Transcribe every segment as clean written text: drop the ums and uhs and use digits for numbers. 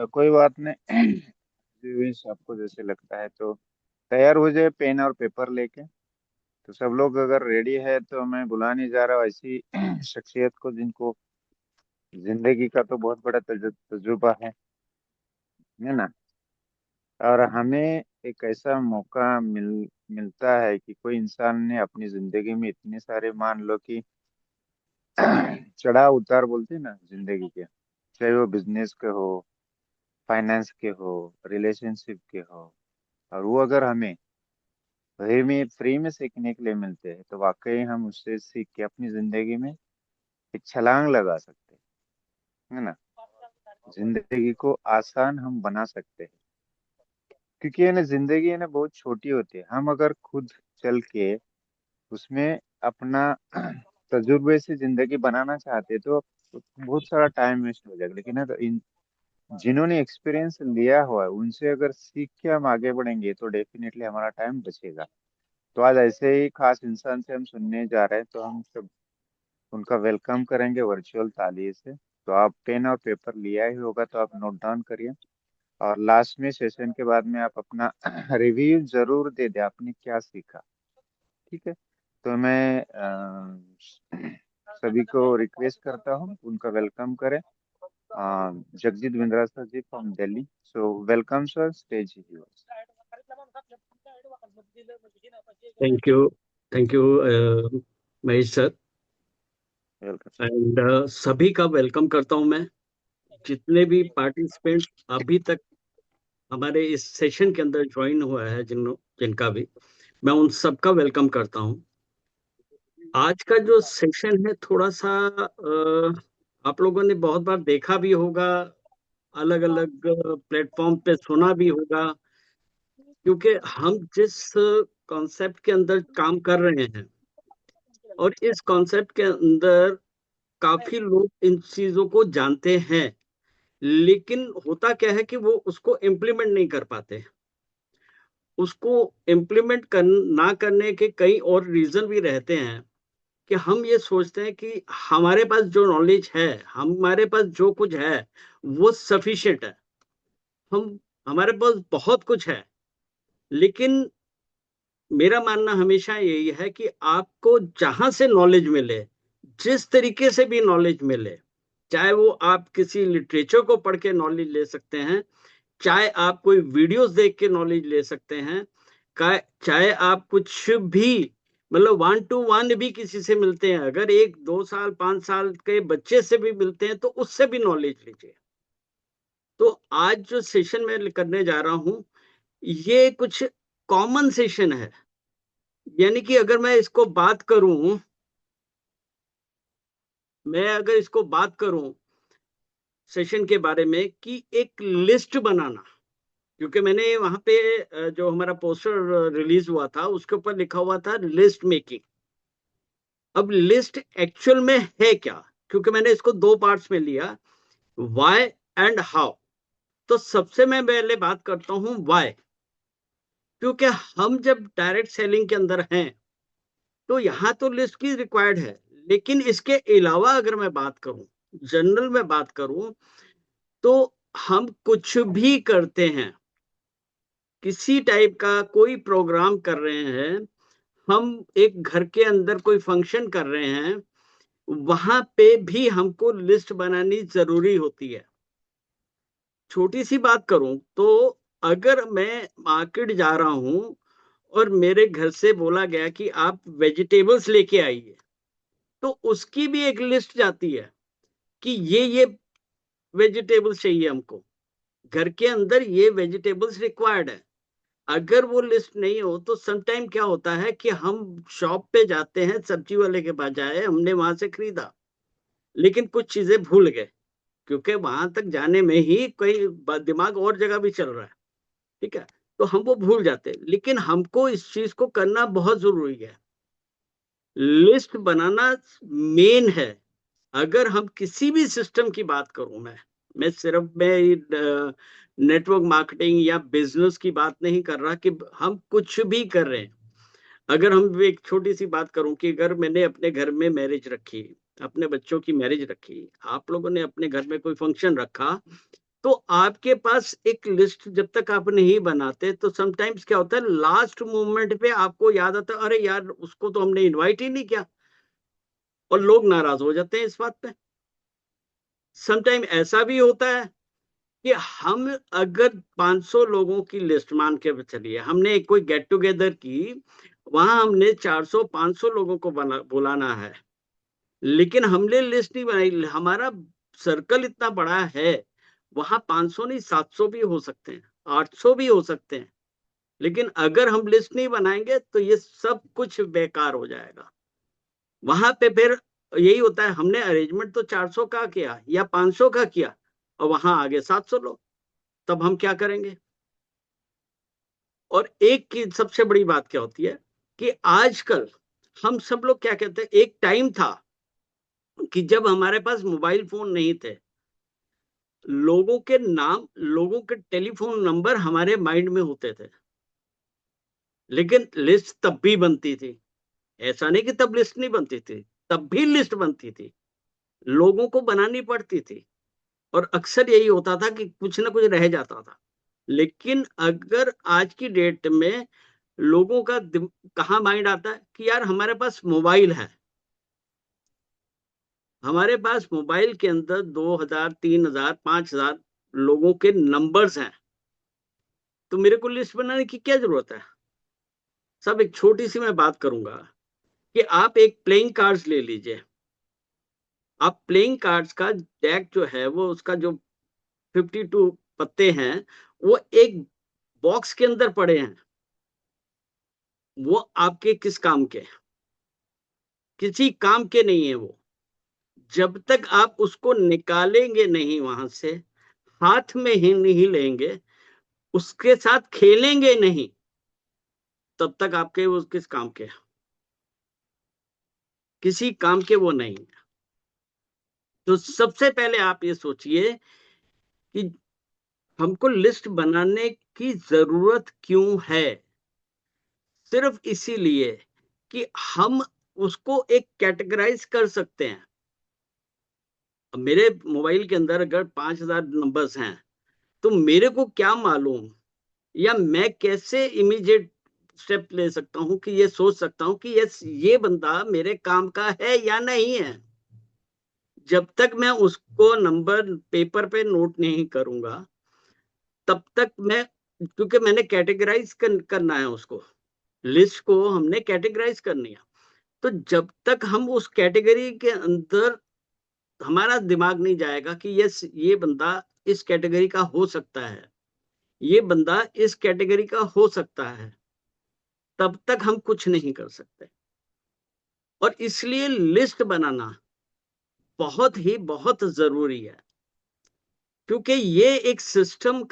कोई बात नहीं। विश आपको जैसे लगता है तो तैयार हो जाए पेन और पेपर लेके। तो सब लोग अगर रेडी है तो मैं बुला नहीं जा रहा ऐसी शख्सियत को जिनको जिंदगी का तो बहुत बड़ा तजुर्बा है ना। और हमें एक ऐसा मौका मिलता है कि कोई इंसान ने अपनी जिंदगी में इतने सारे, मान लो कि चढ़ाव उतार बोलते हैं ना जिंदगी के, चाहे वो बिजनेस के हो, फाइनेंस के हो, रिलेशनशिप के हो, और वो अगर हमें फ्री में सीखने के लिए मिलते हैं तो वाकई हम उससे सीख के अपनी जिंदगी में एक छलांग लगा सकते हैं, है ना। जिंदगी को आसान हम बना सकते हैं, क्योंकि है ना जिंदगी है ना बहुत छोटी होती है। हम अगर खुद चल के उसमें अपना तजुर्बे से जिंदगी बनाना चाहते हैं तो बहुत सारा टाइम वेस्ट हो जाएगा। लेकिन अगर इन जिन्होंने एक्सपीरियंस लिया हुआ है उनसे अगर सीख के हम आगे बढ़ेंगे तो डेफिनेटली हमारा टाइम बचेगा। तो आज ऐसे ही खास इंसान से हम सुनने जा रहे हैं, तो हम सब उनका वेलकम करेंगे वर्चुअल ताली से। तो आप पेन और पेपर लिया ही होगा तो आप नोट डाउन करिए। और लास्ट में सेशन के बाद में आप अपना रिव्यू जरूर दे दे आपने क्या सीखा। ठीक है। तो मैं सभी को रिक्वेस्ट करता हूँ उनका वेलकम करें। Jagjit Bindra sir ji from Delhi, so welcome sir, stage is yours. Thank you. Thank you Mahesh sir. Welcome. And सभी का वेलकम करता हूं मैं। जितने भी पार्टिसिपेंट अभी तक हमारे इस सेशन के अंदर ज्वाइन हुआ है, जिनका भी मैं उन सबका वेलकम करता हूं। आज का जो सेशन है थोड़ा सा आप लोगों ने बहुत बार देखा भी होगा, अलग अलग प्लेटफॉर्म पे सुना भी होगा, क्योंकि हम जिस कॉन्सेप्ट के अंदर काम कर रहे हैं और इस कॉन्सेप्ट के अंदर काफी लोग इन चीजों को जानते हैं, लेकिन होता क्या है कि वो उसको इम्प्लीमेंट नहीं कर पाते। उसको इम्प्लीमेंट ना करने के कई और रीजन भी रहते हैं कि हम ये सोचते हैं कि हमारे पास जो नॉलेज है, हमारे पास जो कुछ है वो सफिशिएंट है। हम हमारे पास बहुत कुछ है, लेकिन मेरा मानना हमेशा यही है कि आपको जहां से नॉलेज मिले, जिस तरीके से भी नॉलेज मिले, चाहे वो आप किसी लिटरेचर को पढ़ के नॉलेज ले सकते हैं, चाहे आप कोई वीडियोस देख के नॉलेज ले सकते हैं, चाहे आप कुछ भी मतलब वन टू वन भी किसी से मिलते हैं, अगर 1 2 साल 5 साल के बच्चे से भी मिलते हैं तो उससे भी नॉलेज लीजिए। तो आज जो सेशन में करने जा रहा हूं, ये कुछ कॉमन सेशन है। यानी कि अगर मैं अगर इसको बात करूं सेशन के बारे में कि एक लिस्ट बनाना, क्योंकि मैंने वहां पे जो हमारा पोस्टर रिलीज हुआ था उसके ऊपर लिखा हुआ था लिस्ट मेकिंग। अब लिस्ट एक्चुअल में है क्या, क्योंकि मैंने इसको 2 पार्ट्स में लिया, व्हाई एंड हाउ। तो सबसे मैं पहले बात करता हूं व्हाई। क्योंकि हम जब डायरेक्ट सेलिंग के अंदर हैं तो यहाँ तो लिस्ट की रिक्वायर्ड है, लेकिन इसके अलावा अगर मैं बात करूं, जनरल में बात करूं, तो हम कुछ भी करते हैं, किसी टाइप का कोई प्रोग्राम कर रहे हैं, हम एक घर के अंदर कोई फंक्शन कर रहे हैं, वहां पे भी हमको लिस्ट बनानी जरूरी होती है। छोटी सी बात करूं तो अगर मैं मार्केट जा रहा हूं और मेरे घर से बोला गया कि आप वेजिटेबल्स लेके आइए, तो उसकी भी एक लिस्ट जाती है कि ये वेजिटेबल्स चाहिए हमको, घर के अंदर ये वेजिटेबल्स रिक्वायर्ड है। अगर वो लिस्ट नहीं हो तो समटाइम क्या होता है कि हम शॉप पे जाते हैं, सब्जी वाले के पास जाए, हमने वहां से खरीदा, लेकिन कुछ चीजें भूल गए, क्योंकि वहां तक जाने में ही कई दिमाग और जगह भी चल रहा है। ठीक है, तो हम वो भूल जाते हैं, लेकिन हमको इस चीज को करना बहुत जरूरी है। लिस्ट बनाना मेन है। अगर हम किसी भी सिस्टम की बात करूं, मैं नेटवर्क मार्केटिंग या बिजनेस की बात नहीं कर रहा कि हम कुछ भी कर रहे हैं। अगर हम एक छोटी सी बात करूं कि अगर मैंने अपने घर में मैरिज रखी, अपने बच्चों की मैरिज रखी, आप लोगों ने अपने घर में कोई फंक्शन रखा, तो आपके पास एक लिस्ट जब तक आप नहीं बनाते, तो समटाइम्स क्या होता है, लास्ट मोमेंट पे आपको याद आता है, अरे यार उसको तो हमने इनवाइट ही नहीं किया, और लोग नाराज हो जाते हैं इस बात पे। समटाइम ऐसा भी होता है कि हम अगर 500 लोगों की लिस्ट मान के चलिए, हमने एक कोई गेट टुगेदर की, वहां हमने 400 500 लोगों को बुलाना है, लेकिन हमने लिस्ट नहीं बनाई, हमारा सर्कल इतना बड़ा है, वहां 500 नहीं 700 भी हो सकते हैं, 800 भी हो सकते हैं, लेकिन अगर हम लिस्ट नहीं बनाएंगे तो ये सब कुछ बेकार हो जाएगा। वहां पे फिर यही होता है, हमने अरेंजमेंट तो 400 का किया या 500 का किया, और वहां आगे 700 लोग, तब हम क्या करेंगे? और एक की सबसे बड़ी बात क्या होती है कि आजकल हम सब लोग क्या कहते हैं, एक टाइम था कि जब हमारे पास मोबाइल फोन नहीं थे, लोगों के नाम, लोगों के टेलीफोन नंबर हमारे माइंड में होते थे, लेकिन लिस्ट तब भी बनती थी। ऐसा नहीं कि तब लिस्ट नहीं बनती थी, तब भी लिस्ट बनती थी, लोगों को बनानी पड़ती थी, और अक्सर यही होता था कि कुछ ना कुछ रह जाता था। लेकिन अगर आज की डेट में लोगों का कहाँ माइंड आता है कि यार हमारे पास मोबाइल है, हमारे पास मोबाइल के अंदर 2000 3000 5000 लोगों के नंबर्स हैं, तो मेरे को लिस्ट बनाने की क्या जरूरत है? सब एक छोटी सी मैं बात करूंगा कि आप एक प्लेइंग कार्ड्स ले लीजिए, आप प्लेइंग कार्ड्स का डेक जो है, वो उसका जो 52 पत्ते हैं, वो एक बॉक्स के अंदर पड़े हैं, वो आपके किस काम के? किसी काम के नहीं है वो। जब तक आप उसको निकालेंगे नहीं वहां से, हाथ में ही नहीं लेंगे, उसके साथ खेलेंगे नहीं, तब तक आपके वो किस काम के? किसी काम के वो नहीं। तो सबसे पहले आप ये सोचिए कि हमको लिस्ट बनाने की जरूरत क्यों है? सिर्फ इसीलिए कि हम उसको एक कैटेगराइज कर सकते हैं। अब मेरे मोबाइल के अंदर अगर 5000 नंबर्स हैं, तो मेरे को क्या मालूम, या मैं कैसे इमीडिएट स्टेप ले सकता हूं कि ये सोच सकता हूं कि यस ये बंदा मेरे काम का है या नहीं है? जब तक मैं उसको नंबर पेपर पे नोट नहीं करूंगा, तब तक मैं, क्योंकि मैंने कैटेगराइज करना है उसको, लिस्ट को हमने कैटेगराइज करनी है, तो जब तक हम उस कैटेगरी के अंदर हमारा दिमाग नहीं जाएगा कि यस ये बंदा इस कैटेगरी का हो सकता है, ये बंदा इस कैटेगरी का हो सकता है, तब तक हम कुछ नहीं कर सकते। और इसलिए लिस्ट बनाना बहुत जरूरी है, क्योंकि ये एक सिस्टम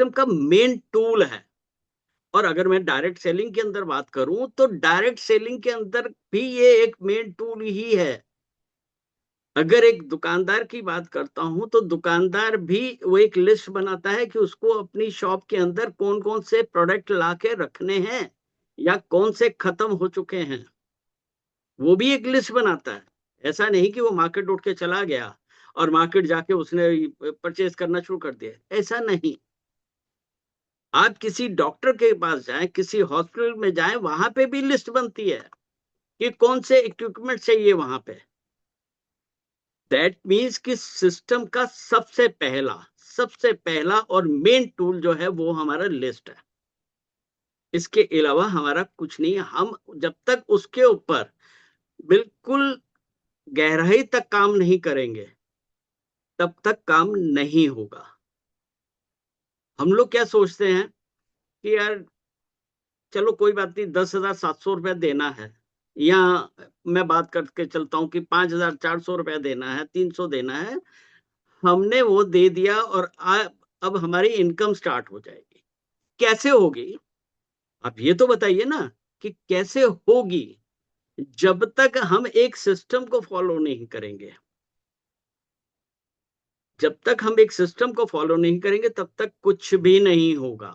का मेन टूल है। और अगर मैं डायरेक्ट सेलिंग के अंदर बात करूं, तो डायरेक्ट सेलिंग के अंदर भी ये एक मेन टूल ही है। अगर एक दुकानदार की बात करता हूं, तो दुकानदार भी वो एक लिस्ट बनाता है कि उसको अपनी शॉप के अंदर कौन कौन से प्रोडक्ट ला के रखने हैं, या कौन से खत्म हो चुके हैं, वो भी एक लिस्ट बनाता है। ऐसा नहीं कि वो मार्केट उठ के चला गया और मार्केट जाके उसने परचेज करना शुरू कर दिया, ऐसा नहीं। आप किसी डॉक्टर के पास जाएं, किसी हॉस्पिटल में जाएं, वहां पे भी लिस्ट बनती है कि कौन से इक्विपमेंट चाहिए वहां पे। दैट मीन्स कि सिस्टम का सबसे पहला और मेन टूल जो है वो हमारा लिस्ट है। इसके अलावा हमारा कुछ नहीं है। हम जब तक उसके ऊपर बिल्कुल गहराई तक काम नहीं करेंगे, तब तक काम नहीं होगा। हम लोग क्या सोचते हैं कि यार चलो कोई बात नहीं, 10,700 रुपया देना है, या मैं बात करके चलता हूं कि 5,400 रुपया देना है, 300 देना है, हमने वो दे दिया, और अब हमारी इनकम स्टार्ट हो जाएगी। कैसे होगी? आप ये तो बताइए ना कि कैसे होगी? जब तक हम एक सिस्टम को फॉलो नहीं करेंगे, जब तक हम एक सिस्टम को फॉलो नहीं करेंगे, तब तक कुछ भी नहीं होगा।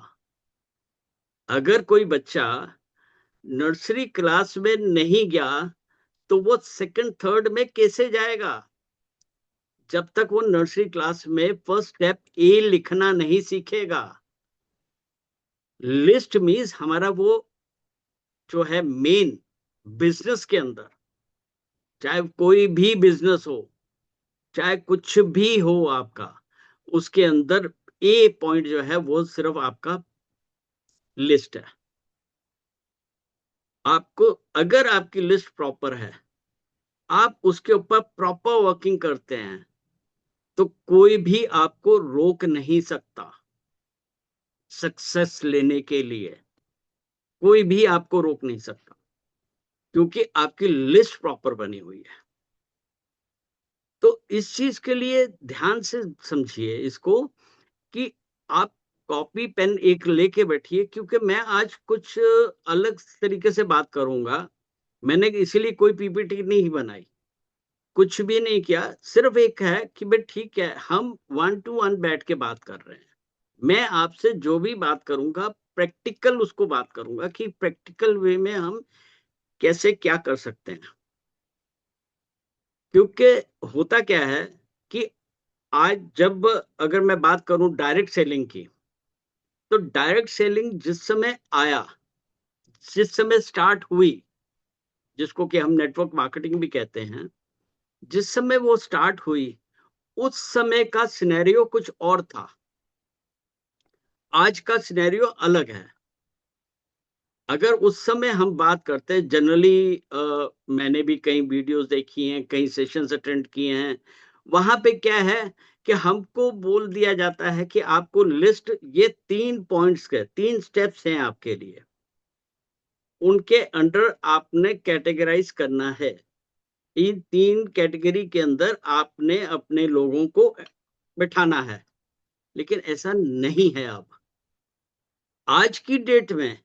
अगर कोई बच्चा नर्सरी क्लास में नहीं गया, तो वो सेकंड थर्ड में कैसे जाएगा? जब तक वो नर्सरी क्लास में फर्स्ट स्टेप ए लिखना नहीं सीखेगा। लिस्ट मीन्स हमारा वो जो है मेन बिजनेस के अंदर, चाहे कोई भी बिजनेस हो, चाहे कुछ भी हो आपका, उसके अंदर ए पॉइंट जो है वो सिर्फ आपका लिस्ट है। आपको अगर आपकी लिस्ट प्रॉपर है, आप उसके ऊपर प्रॉपर वर्किंग करते हैं, तो कोई भी आपको रोक नहीं सकता। सक्सेस लेने के लिए कोई भी आपको रोक नहीं सकता, क्योंकि आपकी लिस्ट प्रॉपर बनी हुई है। तो इस चीज के लिए ध्यान से समझिए इसको, कि आप कॉपी पेन एक लेके बैठिए, क्योंकि मैं आज कुछ अलग तरीके से बात करूंगा। मैंने इसीलिए कोई पीपीटी नहीं बनाई, कुछ भी नहीं किया। सिर्फ एक है कि भाई ठीक है, हम 1 to 1 बैठ के बात कर रहे हैं। मैं आपसे जो भी बात करूंगा, प्रैक्टिकल उसको बात करूंगा कि प्रैक्टिकल वे में हम कैसे क्या कर सकते हैं। क्योंकि होता क्या है कि आज जब अगर मैं बात करूं डायरेक्ट सेलिंग की, तो डायरेक्ट सेलिंग जिस समय आया, जिस समय स्टार्ट हुई, जिसको कि हम नेटवर्क मार्केटिंग भी कहते हैं, जिस समय वो स्टार्ट हुई, उस समय का सिनेरियो कुछ और था। आज का सिनेरियो अलग है। अगर उस समय हम बात करते हैं जनरली, मैंने भी कई वीडियोस देखी हैं, कई सेशंस अटेंड किए हैं। वहां पे क्या है कि हमको बोल दिया जाता है कि आपको लिस्ट, ये 3 पॉइंट्स के 3 स्टेप्स हैं आपके लिए, उनके अंडर आपने कैटेगराइज करना है। इन 3 कैटेगरी के अंदर आपने अपने लोगों को बिठाना है। लेकिन ऐसा नहीं है अब। आज की डेट में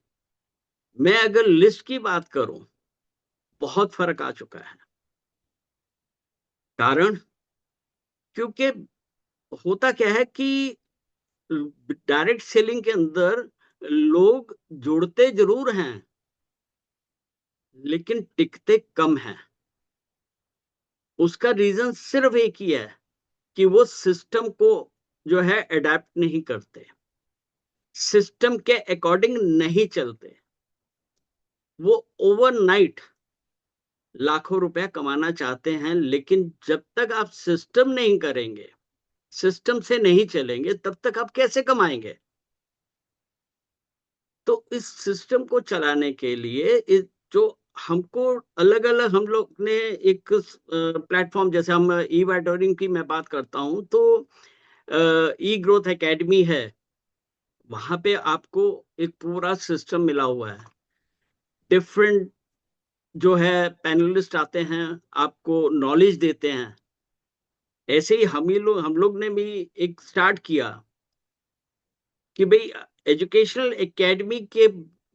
मैं अगर लिस्ट की बात करूं, बहुत फर्क आ चुका है। कारण, क्योंकि होता क्या है कि डायरेक्ट सेलिंग के अंदर लोग जुड़ते जरूर हैं, लेकिन टिकते कम हैं। उसका रीजन सिर्फ एक ही है कि वो सिस्टम को जो है अडेप्ट नहीं करते, सिस्टम के अकॉर्डिंग नहीं चलते। वो ओवरनाइट लाखों रुपया कमाना चाहते हैं, लेकिन जब तक आप सिस्टम नहीं करेंगे, सिस्टम से नहीं चलेंगे, तब तक आप कैसे कमाएंगे? तो इस सिस्टम को चलाने के लिए जो हमको अलग अलग, हम लोग ने एक प्लेटफॉर्म, जैसे हम ई वेटरिंग की मैं बात करता हूं, तो ई ग्रोथ एकेडमी है। वहां पे आपको एक पूरा सिस्टम मिला हुआ है। डिफरेंट जो है पैनलिस्ट आते हैं, आपको नॉलेज देते हैं। ऐसे ही हम लोग ने भी एक स्टार्ट किया कि भाई एजुकेशनल एकेडमी के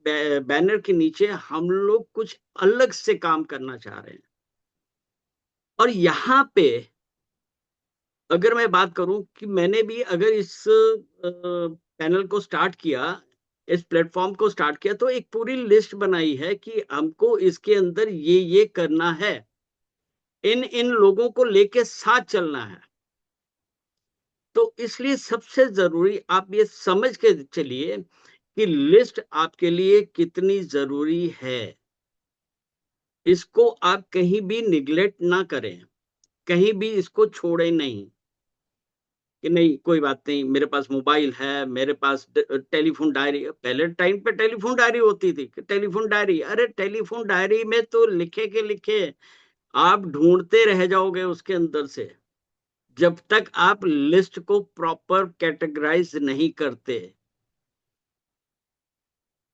बैनर के नीचे हम लोग कुछ अलग से काम करना चाह रहे हैं। और यहाँ पे अगर मैं बात करूं कि मैंने भी अगर इस पैनल को स्टार्ट किया, इस प्लेटफॉर्म को स्टार्ट किया, तो एक पूरी लिस्ट बनाई है कि हमको इसके अंदर ये करना है, इन इन लोगों को लेके साथ चलना है। तो इसलिए सबसे जरूरी आप ये समझ के चलिए कि लिस्ट आपके लिए कितनी जरूरी है। इसको आप कहीं भी निगलेक्ट ना करें, कहीं भी इसको छोड़े नहीं कि नहीं कोई बात नहीं, मेरे पास मोबाइल है, मेरे पास टेलीफोन डायरी। पहले टाइम पे टेलीफोन डायरी होती थी, टेलीफोन डायरी, अरे टेलीफोन डायरी में तो लिखे के लिखे आप ढूंढते रह जाओगे उसके अंदर से, जब तक आप लिस्ट को प्रॉपर कैटेगराइज नहीं करते,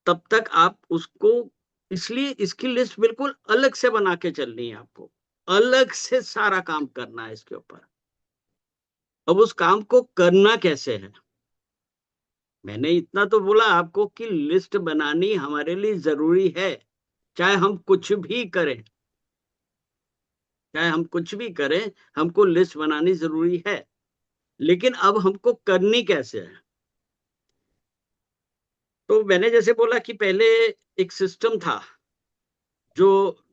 तब तक आप उसको, इसलिए इसकी लिस्ट बिल्कुल अलग से बना के चलनी है आपको, अलग से सारा काम करना है इसके ऊपर। अब उस काम को करना कैसे है? मैंने इतना तो बोला आपको कि लिस्ट बनानी हमारे लिए जरूरी है। चाहे हम कुछ भी करें, चाहे हम कुछ भी करें, हमको लिस्ट बनानी जरूरी है। लेकिन अब हमको करनी कैसे है? तो मैंने जैसे बोला कि पहले एक सिस्टम था, जो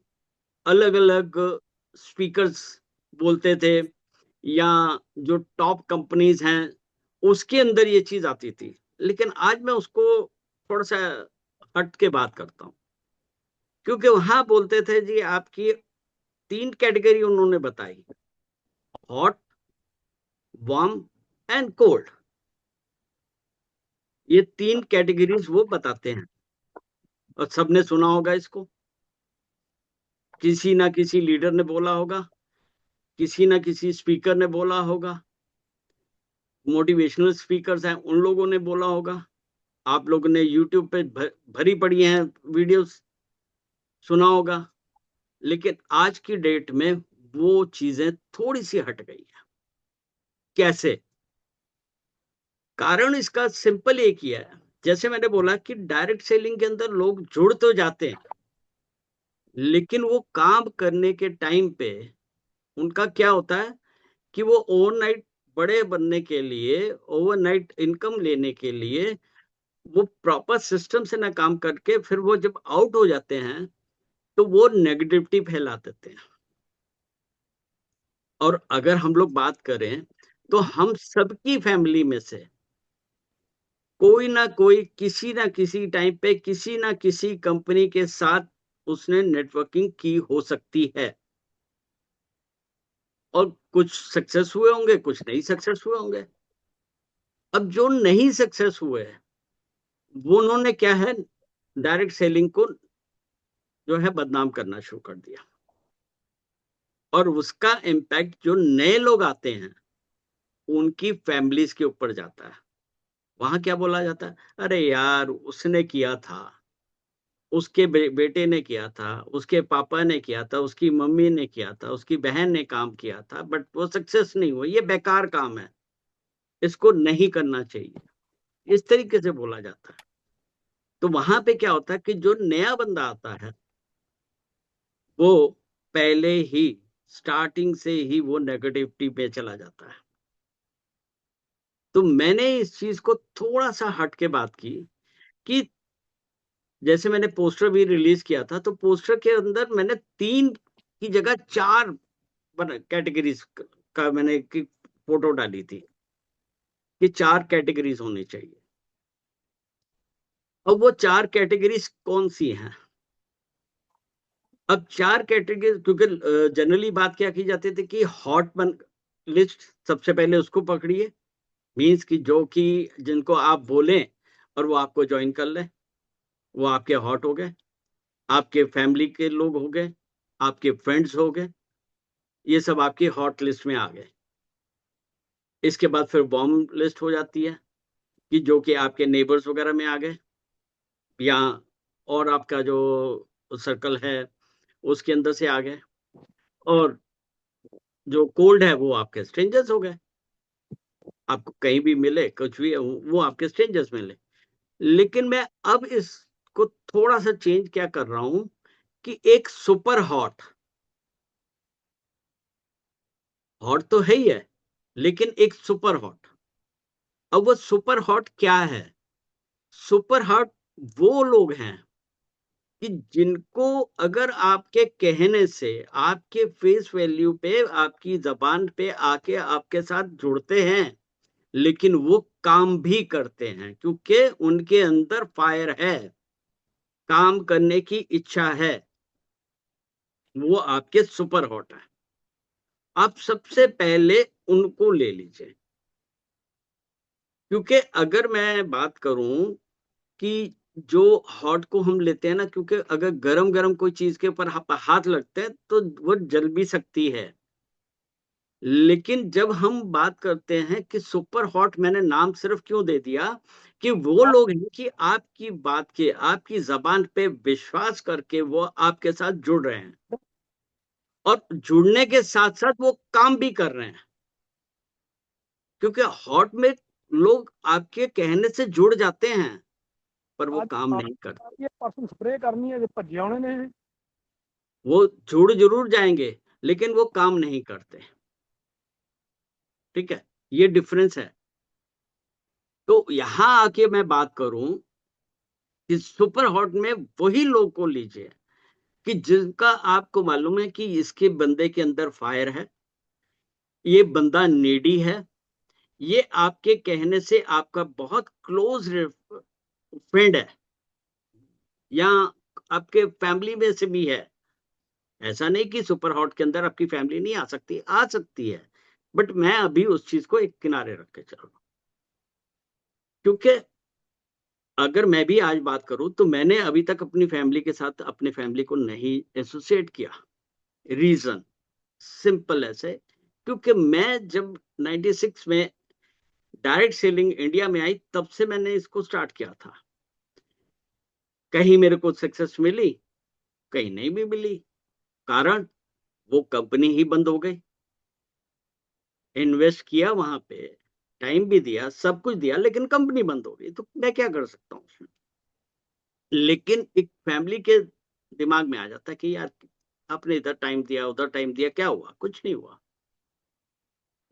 अलग अलग स्पीकर्स बोलते थे, या जो टॉप कंपनीज हैं उसके अंदर ये चीज आती थी। लेकिन आज मैं उसको थोड़ा सा हट के बात करता हूँ, क्योंकि वहां बोलते थे जी आपकी 3 कैटेगरी उन्होंने बताई, हॉट, वार्म एंड कोल्ड। ये 3 कैटेगरीज वो बताते हैं, और सबने सुना होगा इसको, किसी ना किसी लीडर ने बोला होगा, किसी ना किसी स्पीकर ने बोला होगा, मोटिवेशनल स्पीकर्स हैं उन लोगों ने बोला होगा, आप लोगों ने यूट्यूब पे भरी पड़ी हैं वीडियोस, सुना होगा। लेकिन आज की डेट में वो चीजें थोड़ी सी हट गई है। कैसे? कारण इसका सिंपल एक ही है, जैसे मैंने बोला कि डायरेक्ट सेलिंग के अंदर लोग जुड़ तो जाते हैं, लेकिन वो काम करने के टाइम पे उनका क्या होता है कि वो ओवरनाइट बड़े बनने के लिए, ओवरनाइट इनकम लेने के लिए वो प्रॉपर सिस्टम से ना काम करके फिर वो जब आउट हो जाते हैं तो वो नेगेटिविटी फैला देते हैं। और अगर हम लोग बात करें तो हम सबकी फैमिली में से कोई ना कोई किसी ना किसी टाइम पे किसी ना किसी कंपनी के साथ उसने नेटवर्किंग की हो सकती है, और कुछ सक्सेस हुए होंगे, कुछ नहीं सक्सेस हुए होंगे। अब जो नहीं सक्सेस हुए वो उन्होंने क्या है, डायरेक्ट सेलिंग को जो है बदनाम करना शुरू कर दिया, और उसका इम्पैक्ट जो नए लोग आते हैं उनकी फैमिलीज के ऊपर जाता है। वहां क्या बोला जाता है, अरे यार उसने किया था, उसके बेटे ने किया था, उसके पापा ने किया था, उसकी मम्मी ने किया था, उसकी बहन ने काम किया था, बट वो सक्सेस नहीं हुआ, ये बेकार काम है, इसको नहीं करना चाहिए, इस तरीके से बोला जाता है। तो वहां पे क्या होता है कि जो नया बंदा आता है वो पहले ही स्टार्टिंग से ही वो नेगेटिविटी पे चला जाता है। तो मैंने इस चीज को थोड़ा सा हट के बात की कि जैसे मैंने पोस्टर भी रिलीज किया था, तो पोस्टर के अंदर मैंने 3 की जगह 4 कैटेगरीज का मैंने की फोटो डाली थी कि 4 कैटेगरीज होनी चाहिए। अब वो 4 कैटेगरीज कौन सी हैं? अब 4 कैटेगरी, क्योंकि जनरली बात क्या की जाती थी कि हॉट बन लिस्ट सबसे पहले उसको पकड़िए, मीन्स कि जो कि जिनको आप बोलें और वो आपको ज्वाइन कर ले, वो आपके हॉट हो गए, आपके फैमिली के लोग हो गए, आपके फ्रेंड्स हो गए, ये सब आपकी हॉट लिस्ट में आ गए। इसके बाद फिर बॉम्ब लिस्ट हो जाती है कि जो कि आपके नेबर्स वगैरह में आ गए, या और आपका जो सर्कल है उसके अंदर से आ गए, और जो कोल्ड है वो आपके स्ट्रेंजर्स हो गए, आपको कहीं भी मिले कुछ भी वो आपके स्ट्रेंजर्स मिले। लेकिन मैं अब इसको थोड़ा सा चेंज क्या कर रहा हूं कि एक सुपर हॉट, हॉट तो है ही है, लेकिन एक सुपर हॉट। अब वो सुपर हॉट क्या है? सुपर हॉट वो लोग हैं कि जिनको अगर आपके कहने से, आपके फेस वैल्यू पे, आपकी जबान पे आके आपके साथ जुड़ते हैं, लेकिन वो काम भी करते हैं क्योंकि उनके अंदर फायर है, काम करने की इच्छा है, वो आपके सुपर हॉट है। आप सबसे पहले उनको ले लीजिए, क्योंकि अगर मैं बात करूं कि जो हॉट को हम लेते हैं ना, क्योंकि अगर गरम गरम कोई चीज के ऊपर हाथ लगते हैं तो वो जल भी सकती है। लेकिन जब हम बात करते हैं कि सुपर हॉट, मैंने नाम सिर्फ क्यों दे दिया कि वो लोग हैं कि आपकी बात के, आपकी जबान पे विश्वास करके वो आपके साथ जुड़ रहे हैं, और जुड़ने के साथ साथ वो काम भी कर रहे हैं। क्योंकि हॉट में लोग आपके कहने से जुड़ जाते हैं पर वो काम नहीं करते। ये परसों स्प्रे करनी है भज्जे आने ने। वो जुड़ जरूर जाएंगे लेकिन वो काम नहीं करते। ठीक है, ये डिफरेंस है। तो यहां आके मैं बात करूं कि सुपर हॉट में वही लोग को लीजिए कि जिनका आपको मालूम है कि इसके बंदे के अंदर फायर है, ये बंदा नीडी है, ये आपके कहने से आपका बहुत क्लोज फ्रेंड है, या आपके फैमिली में से भी है। ऐसा नहीं कि सुपर हॉट के अंदर आपकी फैमिली नहीं आ सकती, आ सकती है, बट मैं अभी उस चीज को एक किनारे रख के चल रहा हूं, क्योंकि अगर मैं भी आज बात करूं तो मैंने अभी तक अपनी फैमिली के साथ अपने फैमिली को नहीं एसोसिएट किया। रीजन सिंपल ऐसे, क्योंकि मैं जब 96 में डायरेक्ट सेलिंग इंडिया में आई, तब से मैंने इसको स्टार्ट किया था। कहीं मेरे को सक्सेस मिली, कहीं नहीं भी मिली, कारण वो कंपनी ही बंद हो गई। इन्वेस्ट किया वहां पे, टाइम भी दिया, सब कुछ दिया, लेकिन कंपनी बंद हो गई, तो मैं क्या कर सकता हूँ उसमें। लेकिन एक फैमिली के दिमाग में आ जाता है कि यार आपने इधर टाइम दिया, उधर टाइम दिया, क्या हुआ, कुछ नहीं हुआ,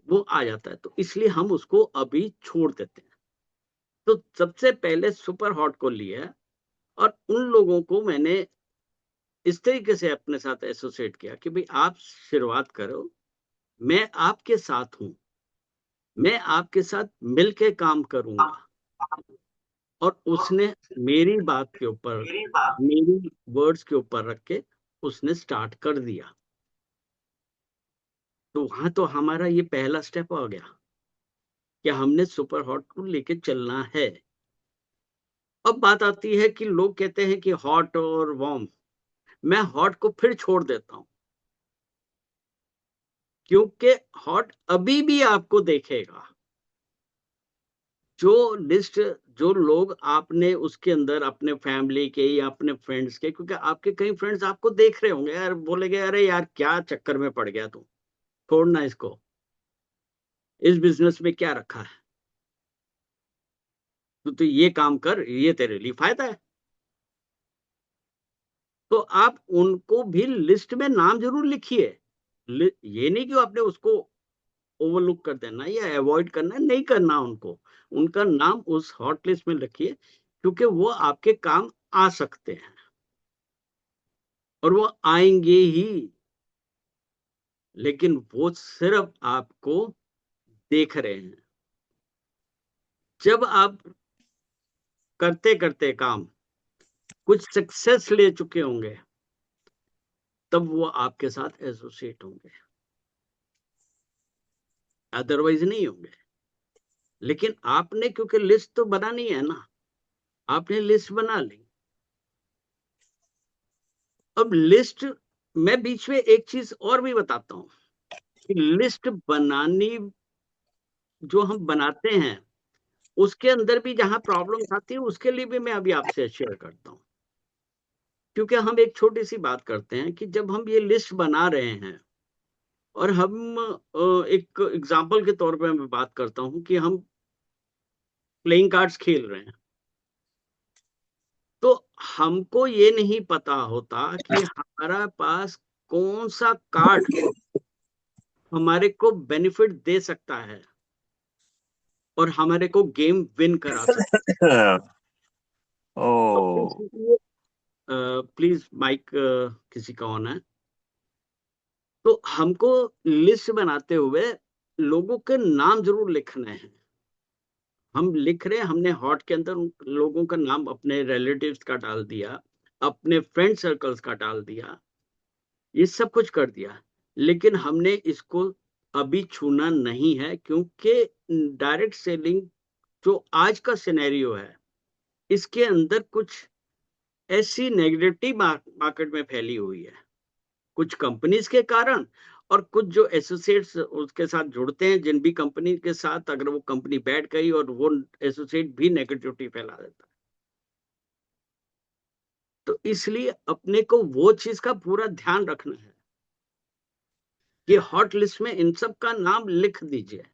वो आ जाता है। तो इसलिए हम उसको अभी छोड़ देते हैं। तो सबसे पहले सुपर हॉट को लिया और उन लोगों को मैंने इस तरीके से अपने साथ एसोसिएट किया कि भाई आप शुरुआत करो, मैं आपके साथ हूं, मैं आपके साथ मिलके काम करूंगा। और उसने मेरी बात के ऊपर, मेरी वर्ड्स के ऊपर रख के उसने स्टार्ट कर दिया। तो वहां तो हमारा ये पहला स्टेप आ गया कि हमने सुपर हॉट को लेके चलना है। अब बात आती है कि लोग कहते हैं कि हॉट और वार्म, मैं हॉट को फिर छोड़ देता हूं, क्योंकि हॉट अभी भी आपको देखेगा। जो लिस्ट, जो लोग आपने उसके अंदर अपने फैमिली के या अपने फ्रेंड्स के, क्योंकि आपके कई फ्रेंड्स आपको देख रहे होंगे यार, बोलेंगे अरे यार क्या चक्कर में पड़ गया तू, छोड़ना इसको, इस बिजनेस में क्या रखा है, तो ये काम कर, ये तेरे लिए फायदा है। तो आप उनको भी लिस्ट में नाम जरूर लिखिए। ये नहीं कि आपने उसको ओवरलुक कर देना या अवॉइड करना, नहीं करना उनको, उनका नाम उस हॉट लिस्ट में रखिए, क्योंकि वो आपके काम आ सकते हैं और वो आएंगे ही। लेकिन वो सिर्फ आपको देख रहे हैं। जब आप करते करते काम कुछ सक्सेस ले चुके होंगे, तब वो आपके साथ एसोसिएट होंगे, अदरवाइज नहीं होंगे। लेकिन आपने क्योंकि लिस्ट तो बनानी है ना, आपने लिस्ट बना ली। अब लिस्ट, मैं बीच में एक चीज और भी बताता हूं कि लिस्ट बनानी, जो हम बनाते हैं उसके अंदर भी जहां प्रॉब्लम आती है, उसके लिए भी मैं अभी आपसे शेयर करता हूं। क्योंकि हम एक छोटी सी बात करते हैं कि जब हम ये लिस्ट बना रहे हैं और हम एक एग्जाम्पल के तौर पे मैं बात करता हूं कि हम प्लेइंग कार्ड्स खेल रहे हैं, तो हमको ये नहीं पता होता कि हमारा पास कौन सा कार्ड हमारे को बेनिफिट दे सकता है और हमारे को गेम विन करा सकता है। ओ प्लीज माइक किसी का ऑन है। तो हमको लिस्ट बनाते हुए लोगों के नाम जरूर लिखने हैं। हम लिख रहे हैं, हमने हॉट के अंदर उन लोगों का नाम अपने रिलेटिव्स का डाल दिया, अपने फ्रेंड सर्कल्स का डाल दिया, ये सब कुछ कर दिया, लेकिन हमने इसको अभी छूना नहीं है, क्योंकि डायरेक्ट सेलिंग जो आज का सिनेरियो है, इसके अंदर कुछ ऐसी नेगेटिविटी मार्केट में फैली हुई है, कुछ कंपनीज के कारण, और कुछ जो एसोसिएट्स उसके साथ जुड़ते हैं, जिन भी कंपनी के साथ अगर वो कंपनी बैठ गई और वो एसोसिएट भी नेगेटिविटी फैला देता है। तो इसलिए अपने को वो चीज का पूरा ध्यान रखना है कि हॉट लिस्ट में इन सब का नाम लिख दीजिए।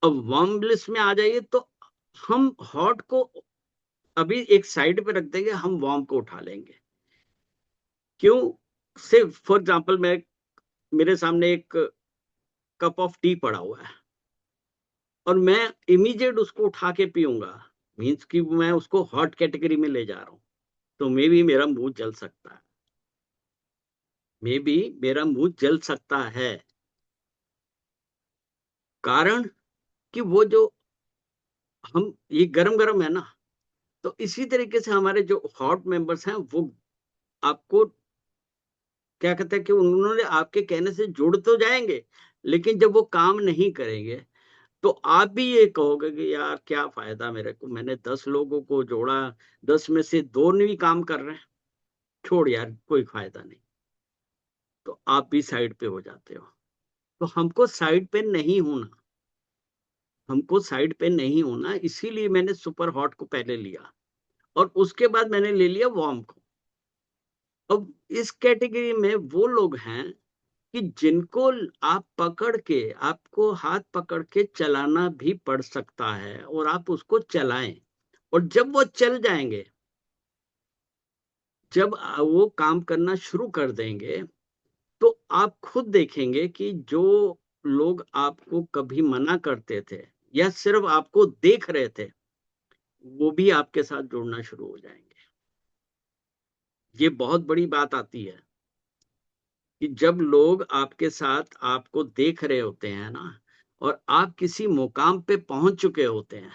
अब वार्म लिस्ट में आ जाइए तो हम हॉट को अभी एक साइड पे रख देंगे, हम वार्म को उठा लेंगे। क्यों? से फॉर एग्जांपल, मैं, मेरे सामने एक कप ऑफ टी पड़ा हुआ है और मैं इमीडिएट उसको उठा के पीऊंगा, मीन्स कि मैं उसको हॉट कैटेगरी में ले जा रहा हूं, तो मे भी मेरा मुंह जल सकता है। मे बी मेरा मुंह जल सकता है, कारण कि वो जो हम ये गरम गरम है ना, तो इसी तरीके से हमारे जो हॉट मेंबर्स हैं वो आपको क्या कहते हैं कि उन्होंने आपके कहने से जुड़ तो जाएंगे, लेकिन जब वो काम नहीं करेंगे तो आप भी ये कहोगे कि यार क्या फायदा, मेरे को मैंने 10 लोगों को जोड़ा, 10 में से 2 नहीं काम कर रहे हैं, छोड़ यार कोई फायदा नहीं, तो आप भी साइड पे हो जाते हो। तो हमको साइड पे नहीं होना, हमको साइड पे नहीं होना, इसीलिए मैंने सुपर हॉट को पहले लिया और उसके बाद मैंने ले लिया वार्म को। अब इस कैटेगरी में वो लोग हैं कि जिनको आप पकड़ के, आपको हाथ पकड़ के चलाना भी पड़ सकता है और आप उसको चलाएं, और जब वो चल जाएंगे, जब वो काम करना शुरू कर देंगे, तो आप खुद देखेंगे कि जो लोग आपको कभी मना करते थे या सिर्फ आपको देख रहे थे, वो भी आपके साथ जुड़ना शुरू हो जाएंगे। ये बहुत बड़ी बात आती है कि जब लोग आपके साथ आपको देख रहे होते हैं ना, और आप किसी मुकाम पे पहुंच चुके होते हैं,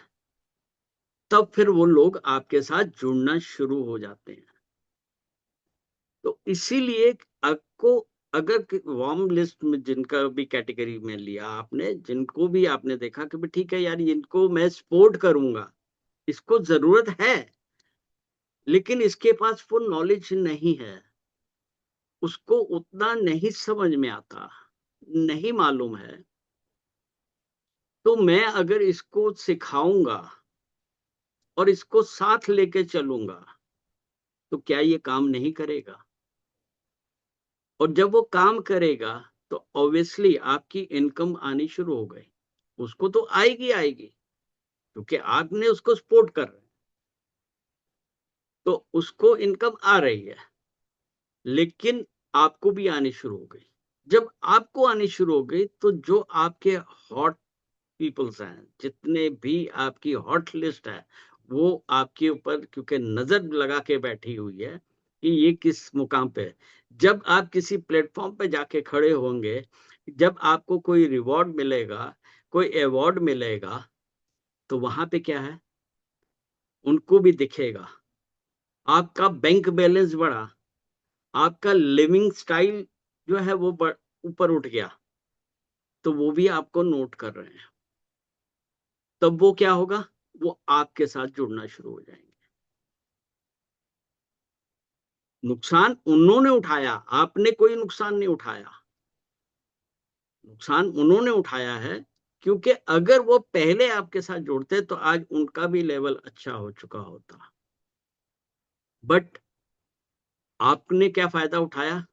तब फिर वो लोग आपके साथ जुड़ना शुरू हो जाते हैं। तो इसीलिए आपको, अगर वार्म लिस्ट में जिनका भी कैटेगरी में लिया आपने, जिनको भी आपने देखा कि भी ठीक है यार इनको मैं सपोर्ट करूंगा, इसको जरूरत है, लेकिन इसके पास वो नॉलेज नहीं है, उसको उतना नहीं समझ में आता, नहीं मालूम है, तो मैं अगर इसको सिखाऊंगा और इसको साथ लेके चलूंगा, तो क्या ये काम नहीं करेगा? और जब वो काम करेगा तो ऑब्वियसली आपकी इनकम आनी शुरू हो गई, उसको तो आएगी आएगी, क्योंकि आपने उसको सपोर्ट कर रहे हैं, तो उसको इनकम आ रही है, लेकिन आपको भी आनी शुरू हो गई। जब आपको आनी शुरू हो गई, तो जो आपके हॉट पीपल्स हैं, जितने भी आपकी हॉट लिस्ट है, वो आपके ऊपर क्योंकि नजर लगा के बैठी हुई है कि ये किस मुकाम पे है। जब आप किसी प्लेटफॉर्म पे जाके खड़े होंगे, जब आपको कोई रिवॉर्ड मिलेगा, कोई अवार्ड मिलेगा, तो वहां पे क्या है, उनको भी दिखेगा, आपका बैंक बैलेंस बढ़ा, आपका लिविंग स्टाइल जो है वो ऊपर उठ गया, तो वो भी आपको नोट कर रहे हैं। तब वो क्या होगा, वो आपके साथ जुड़ना शुरू हो जाएंगे। नुकसान उन्होंने उठाया, आपने कोई नुकसान नहीं उठाया, नुकसान उन्होंने उठाया है, क्योंकि अगर वो पहले आपके साथ जुड़ते तो आज उनका भी लेवल अच्छा हो चुका होता। बट आपने क्या फायदा उठाया,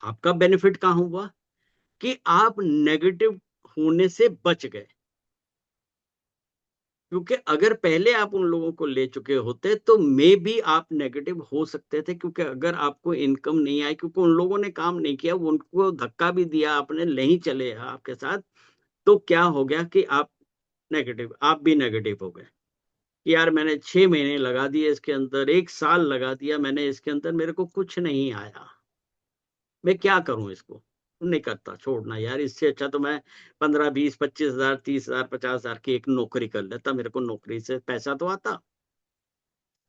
आपका बेनिफिट कहां हुआ कि आप नेगेटिव होने से बच गए, क्योंकि अगर पहले आप उन लोगों को ले चुके होते तो मे भी आप नेगेटिव हो सकते थे, क्योंकि अगर आपको इनकम नहीं आई, क्योंकि उन लोगों ने काम नहीं किया, उनको धक्का भी दिया आपने, नहीं चले आपके साथ, तो क्या हो गया कि आप भी नेगेटिव हो गए कि यार मैंने 6 महीने लगा दिए इसके अंदर, 1 साल लगा दिया मैंने इसके अंदर, मेरे को कुछ नहीं आया, मैं क्या करूं इसको, नहीं करता, छोड़ना यार, इससे अच्छा तो मैं 15, 20, 25 हजार, 30 हजार, 50 हजार की एक नौकरी कर लेता, मेरे को नौकरी से पैसा तो आता।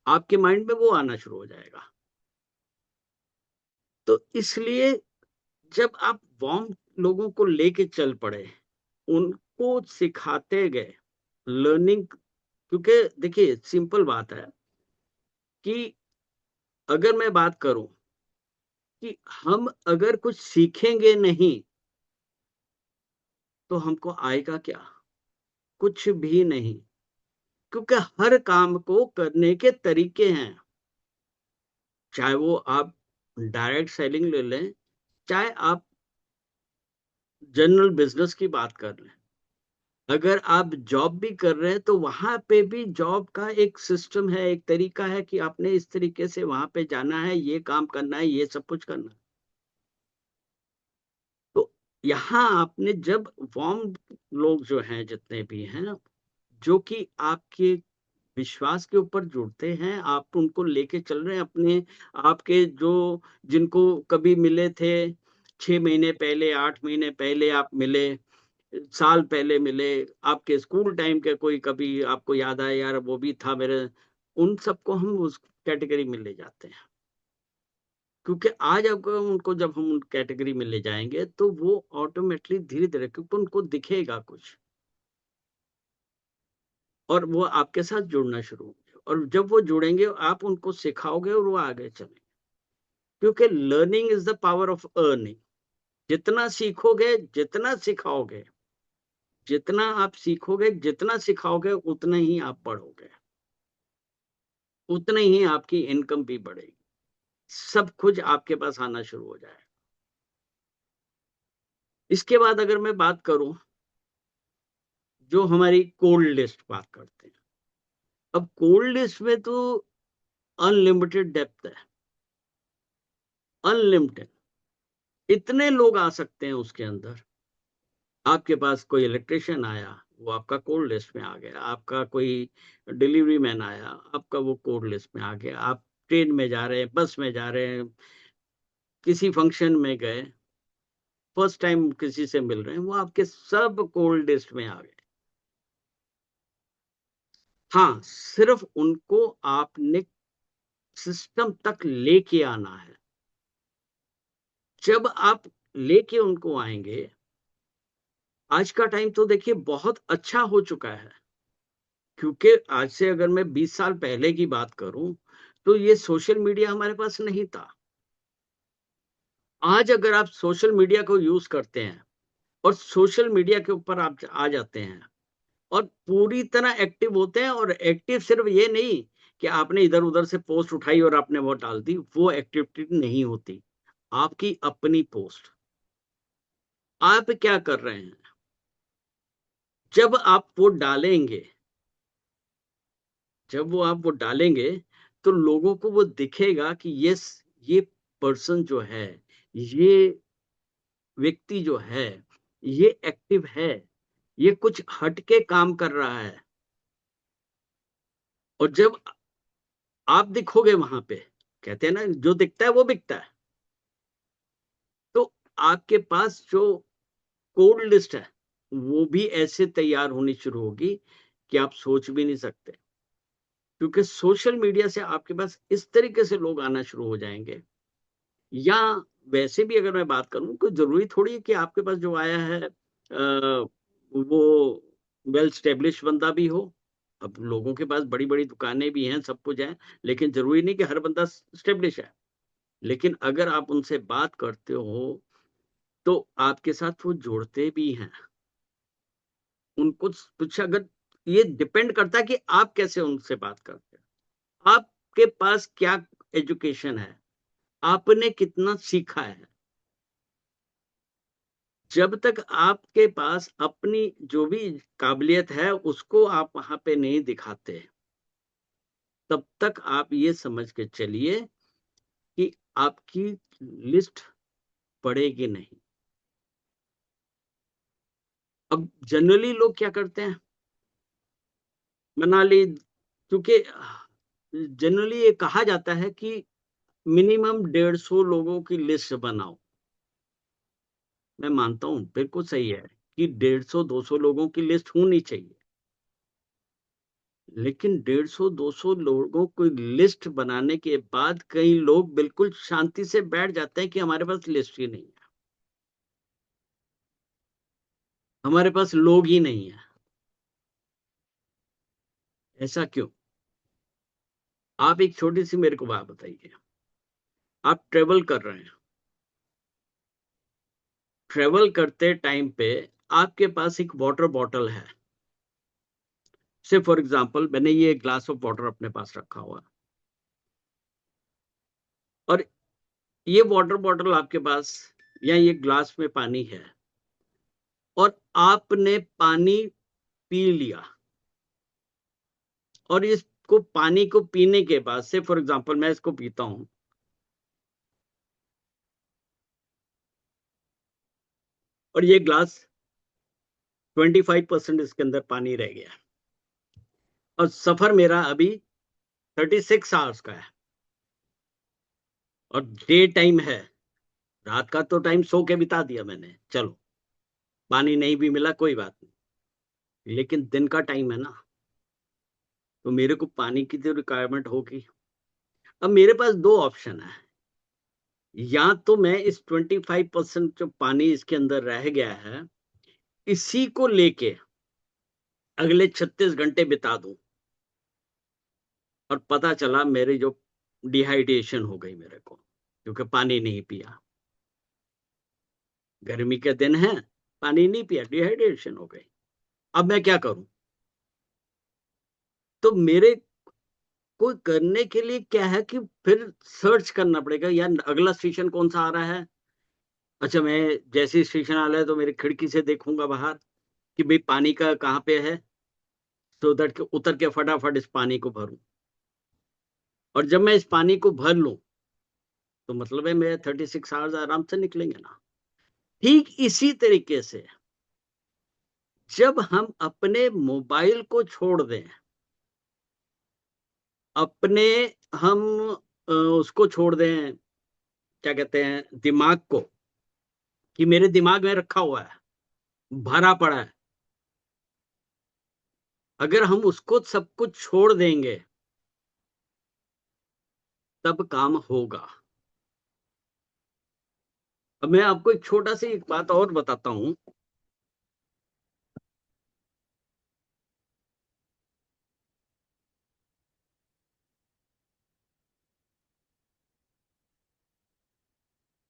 आपके माइंड में वो आना शुरू हो जाएगा। तो इसलिए जब आप वार्म लोगों को लेके चल पड़े, उनको सिखाते गए, लर्निंग, क्योंकि देखिए सिंपल बात है कि अगर मैं बात करूं कि हम अगर कुछ सीखेंगे नहीं, तो हमको आएगा क्या, कुछ भी नहीं, क्योंकि हर काम को करने के तरीके हैं, चाहे वो आप डायरेक्ट सेलिंग ले लें, चाहे आप जनरल बिजनेस की बात कर लें, अगर आप जॉब भी कर रहे हैं तो वहां पे भी जॉब का एक सिस्टम है, एक तरीका है कि आपने इस तरीके से वहां पे जाना है, ये काम करना है, ये सब कुछ करना है। तो यहाँ आपने जब वार्म लोग जो हैं, जितने भी हैं, जो कि आपके विश्वास के ऊपर जुड़ते हैं, आप उनको लेके चल रहे हैं अपने आपके जो जिनको कभी मिले थे 6 महीने पहले, 8 महीने पहले आप मिले, साल पहले मिले, आपके स्कूल टाइम के कोई कभी आपको याद आया यार वो भी था मेरे, उन सबको हम उस कैटेगरी में ले जाते हैं। क्योंकि आज अगर उनको जब हम उन कैटेगरी में ले जाएंगे तो वो ऑटोमेटिकली धीरे धीरे, क्योंकि उनको दिखेगा कुछ और वो आपके साथ जुड़ना शुरू होंगे, और जब वो जुड़ेंगे आप उनको सिखाओगे और वो आगे चलेंगे। क्योंकि learning is the power of earning. जितना सीखोगे, जितना सिखाओगे, जितना आप सीखोगे, जितना सिखाओगे, उतना ही आप बढ़ोगे, उतने ही आपकी इनकम भी बढ़ेगी, सब कुछ आपके पास आना शुरू हो जाएगा। इसके बाद अगर मैं बात करूं, जो हमारी कोल्ड लिस्ट बात करते हैं, अब कोल्ड लिस्ट में तो अनलिमिटेड डेप्थ है, अनलिमिटेड, इतने लोग आ सकते हैं उसके अंदर। आपके पास कोई इलेक्ट्रिशियन आया, वो आपका कोल्ड लिस्ट में आ गया, आपका कोई डिलीवरी मैन आया, आपका वो कोल्ड लिस्ट में आ गया, आप ट्रेन में जा रहे हैं, बस में जा रहे हैं, किसी फंक्शन में गए, फर्स्ट टाइम किसी से मिल रहे हैं, वो आपके सब कोल्ड लिस्ट में आ गए। हाँ, सिर्फ उनको आपने सिस्टम तक लेके आना है। जब आप लेके उनको आएंगे, आज का टाइम तो देखिए बहुत अच्छा हो चुका है, क्योंकि आज से अगर मैं 20 साल पहले की बात करूं तो ये सोशल मीडिया हमारे पास नहीं था। आज अगर आप सोशल मीडिया को यूज करते हैं और सोशल मीडिया के ऊपर आप आ जाते हैं और पूरी तरह एक्टिव होते हैं, और एक्टिव सिर्फ ये नहीं कि आपने इधर उधर से पोस्ट उठाई और आपने वो डाल दी, वो एक्टिविटी नहीं होती। आपकी अपनी पोस्ट, आप क्या कर रहे हैं, जब आप वो डालेंगे, जब वो आप वो डालेंगे तो लोगों को वो दिखेगा कि यस, ये पर्सन जो है, ये व्यक्ति जो है, ये एक्टिव है, ये कुछ हटके काम कर रहा है। और जब आप दिखोगे वहां पे, कहते हैं ना जो दिखता है वो बिकता है, तो आपके पास जो कोड लिस्ट है वो भी ऐसे तैयार होनी शुरू होगी कि आप सोच भी नहीं सकते। क्योंकि सोशल मीडिया से आपके पास इस तरीके से लोग आना शुरू हो जाएंगे। या वैसे भी अगर मैं बात करूं, कोई जरूरी थोड़ी है कि आपके पास जो आया है वो वेल स्टेब्लिश बंदा भी हो। अब लोगों के पास बड़ी बड़ी दुकानें भी हैं, सब कुछ है, लेकिन जरूरी नहीं कि हर बंदा स्टेब्लिश है। लेकिन अगर आप उनसे बात करते हो तो आपके साथ वो जोड़ते भी हैं, उनको कुछ, अगर ये डिपेंड करता है कि आप कैसे उनसे बात करते हैं, आपके पास क्या एजुकेशन है, आपने कितना सीखा है। जब तक आपके पास अपनी जो भी काबिलियत है उसको आप वहां पे नहीं दिखाते, तब तक आप ये समझ के चलिए कि आपकी लिस्ट बढ़ेगी नहीं। अब जनरली लोग क्या करते हैं, मना ली, क्योंकि जनरली ये कहा जाता है कि मिनिमम 150 लोगों की लिस्ट बनाओ। मैं मानता हूं बिल्कुल सही है कि 150-200 लोगों की लिस्ट होनी चाहिए, लेकिन 150-200 लोगों को लिस्ट बनाने के बाद कई लोग बिल्कुल शांति से बैठ जाते हैं कि हमारे पास लिस्ट ही नहीं है, हमारे पास लोग ही नहीं है। ऐसा क्यों? आप एक छोटी सी मेरे को बात बताइए। आप ट्रेवल कर रहे हैं, ट्रेवल करते टाइम पे आपके पास एक वाटर बॉटल है, से फॉर एग्जांपल मैंने ये ग्लास ऑफ वाटर अपने पास रखा हुआ, और ये वाटर बॉटल आपके पास या ये ग्लास में पानी है, और आपने पानी पी लिया, और इसको पानी को पीने के बाद से फॉर एग्जांपल मैं इसको पीता हूं, और ये ग्लास 25% इसके अंदर पानी रह गया, और सफर मेरा अभी 36 आवर्स का है और डे टाइम है। रात का तो टाइम सो के बिता दिया मैंने, चलो पानी नहीं भी मिला कोई बात नहीं, लेकिन दिन का टाइम है ना, तो मेरे को पानी की तो रिक्वायरमेंट होगी। अब मेरे पास दो ऑप्शन है, या तो मैं इस 25% जो पानी इसके अंदर रह गया है इसी को लेके अगले 36 घंटे बिता दूं, और पता चला मेरी जो डिहाइड्रेशन हो गई मेरे को, क्योंकि पानी नहीं पिया। गर्मी के दिन है, पानी नहीं पिया, डिहाइड्रेशन हो गई। अब मैं क्या करूं? तो मेरे को करने के लिए क्या है कि फिर सर्च करना पड़ेगा, यार अगला स्टेशन कौन सा आ रहा है। अच्छा, मैं जैसे स्टेशन आ रहा है तो मेरी खिड़की से देखूंगा बाहर कि भाई पानी का कहाँ पे है, तो उतर के फटाफट इस पानी को भरूं। और जब मैं इस पानी को भर लूं तो मतलब है मेरे 36 आवर्स आराम से निकलेंगे ना। ठीक इसी तरीके से जब हम अपने मोबाइल को छोड़ दें, अपने हम उसको छोड़ दें, क्या कहते हैं, दिमाग को, कि मेरे दिमाग में रखा हुआ है, भरा पड़ा है, अगर हम उसको सब कुछ छोड़ देंगे तब काम होगा। अब मैं आपको एक छोटा सी एक बात और बताता हूं।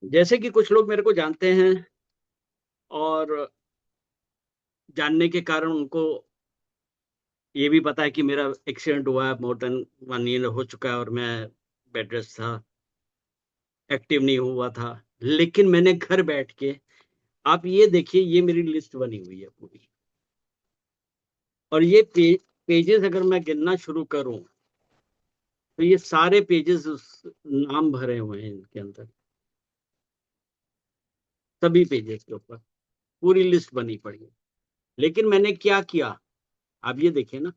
जैसे कि कुछ लोग मेरे को जानते हैं और जानने के कारण उनको ये भी पता है कि मेरा एक्सीडेंट हुआ है, मोर देन 1 ईयर हो चुका है और मैं बेड रेस्ट था, एक्टिव नहीं हुआ था। लेकिन मैंने घर बैठ के, आप ये देखिए, ये मेरी लिस्ट बनी हुई है पूरी, और ये पेजेस अगर मैं गिनना शुरू करूं तो ये सारे पेजेस उस नाम भरे हुए हैं इनके अंदर, सभी पेजेस के ऊपर पूरी लिस्ट बनी पड़ी है। लेकिन मैंने क्या किया, आप ये देखिए ना,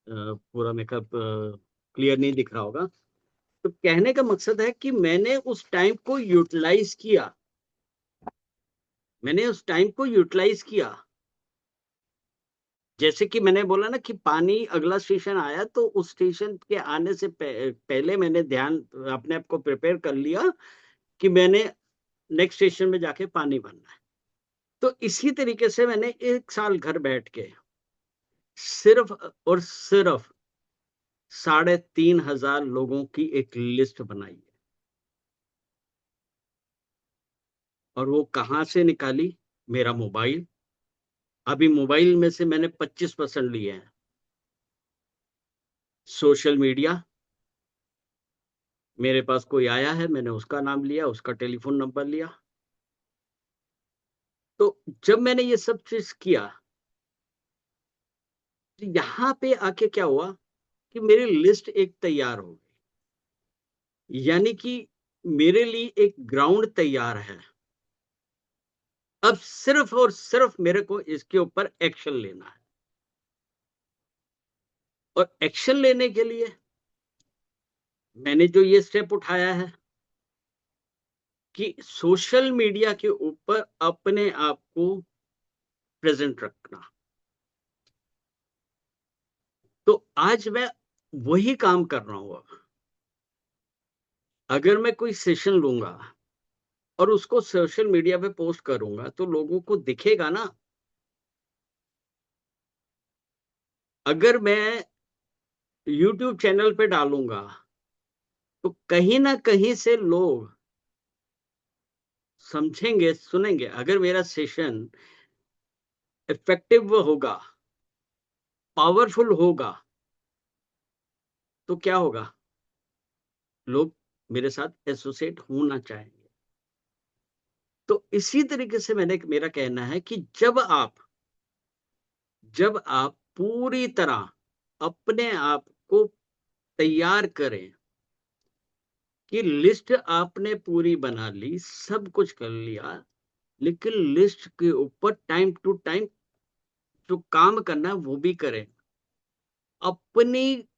पूरा मेकअप क्लियर नहीं दिख रहा होगा। तो कहने का मकसद है कि मैंने उस टाइम को यूटिलाइज किया, मैंने उस टाइम को यूटिलाइज किया। जैसे कि मैंने बोला ना कि पानी अगला स्टेशन आया तो उस स्टेशन के आने से पहले मैंने ध्यान अपने आप को प्रिपेयर कर लिया कि मैंने नेक्स्ट स्टेशन में जाके पानी भरना है। तो इसी तरीके से मैंने 1 साल घर बैठ के सिर्फ और सिर्फ 3,500 लोगों की एक लिस्ट बनाई है। और वो कहां से निकाली? मेरा मोबाइल। अभी मोबाइल में से मैंने 25% लिए हैं। सोशल मीडिया, मेरे पास कोई आया है, मैंने उसका नाम लिया, उसका टेलीफोन नंबर लिया। तो जब मैंने ये सब चीज किया तो यहां पे आके क्या हुआ कि मेरी लिस्ट एक तैयार हो गई, यानी कि मेरे लिए एक ग्राउंड तैयार है। अब सिर्फ और सिर्फ मेरे को इसके ऊपर एक्शन लेना है। और एक्शन लेने के लिए मैंने जो ये स्टेप उठाया है कि सोशल मीडिया के ऊपर अपने आप को प्रेजेंट रखना। तो आज मैं वही काम कर रहा हूं। अगर मैं कोई सेशन लूंगा और उसको सोशल मीडिया पे पोस्ट करूंगा तो लोगों को दिखेगा ना। अगर मैं YouTube चैनल पे डालूंगा तो कहीं ना कहीं से लोग समझेंगे, सुनेंगे। अगर मेरा सेशन इफेक्टिव होगा, पावरफुल होगा, तो क्या होगा? लोग मेरे साथ एसोसिएट होना चाहेंगे। तो इसी तरीके से मेरा कहना है कि जब आप पूरी तरह अपने आप को तैयार करें कि लिस्ट आपने पूरी बना ली, सब कुछ कर लिया, लेकिन लिस्ट के ऊपर टाइम टू टाइम जो काम करना है वो भी करें। अपनी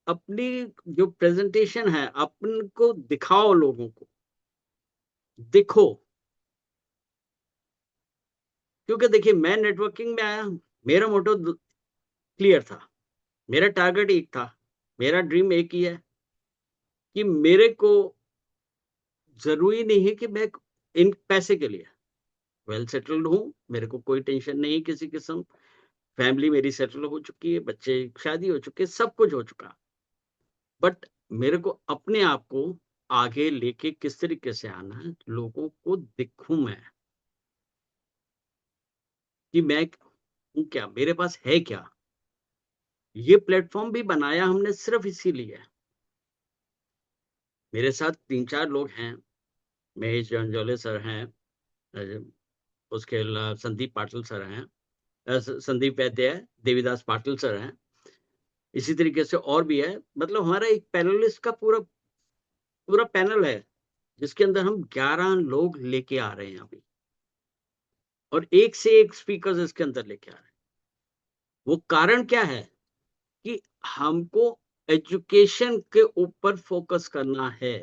अपनी जो प्रेजेंटेशन है अपन को दिखाओ, लोगों को दिखो। क्योंकि देखिए, मैं नेटवर्किंग में आया, मेरा मोटो क्लियर था, मेरा टारगेट एक था, मेरा ड्रीम एक ही है कि मेरे को जरूरी नहीं है कि मैं इन पैसे के लिए वेल सेटल्ड हूं, मेरे को कोई टेंशन नहीं किसी किस्म, फैमिली मेरी सेटल हो चुकी है, बच्चे शादी हो चुके, सब कुछ हो चुका। बट मेरे को अपने आप को आगे लेके किस तरीके से आना है, लोगों को दिखूं मैं कि मैं हूं क्या, मेरे पास है क्या। ये प्लेटफॉर्म भी बनाया हमने सिर्फ इसीलिए। मेरे साथ 3-4 लोग हैं, महेश जंजोले सर हैं, अ, उसके अलावा संदीप पाटिल सर हैं, संदीप वैद्य है, देवीदास पाटिल सर हैं, इसी तरीके से और भी है। मतलब हमारा एक पैनलिस्ट का पूरा पूरा पैनल है, जिसके अंदर हम 11 लोग लेके आ रहे हैं अभी, और एक से एक स्पीकर्स इसके अंदर लेके आ रहे हैं। वो कारण क्या है कि हमको एजुकेशन के ऊपर फोकस करना है।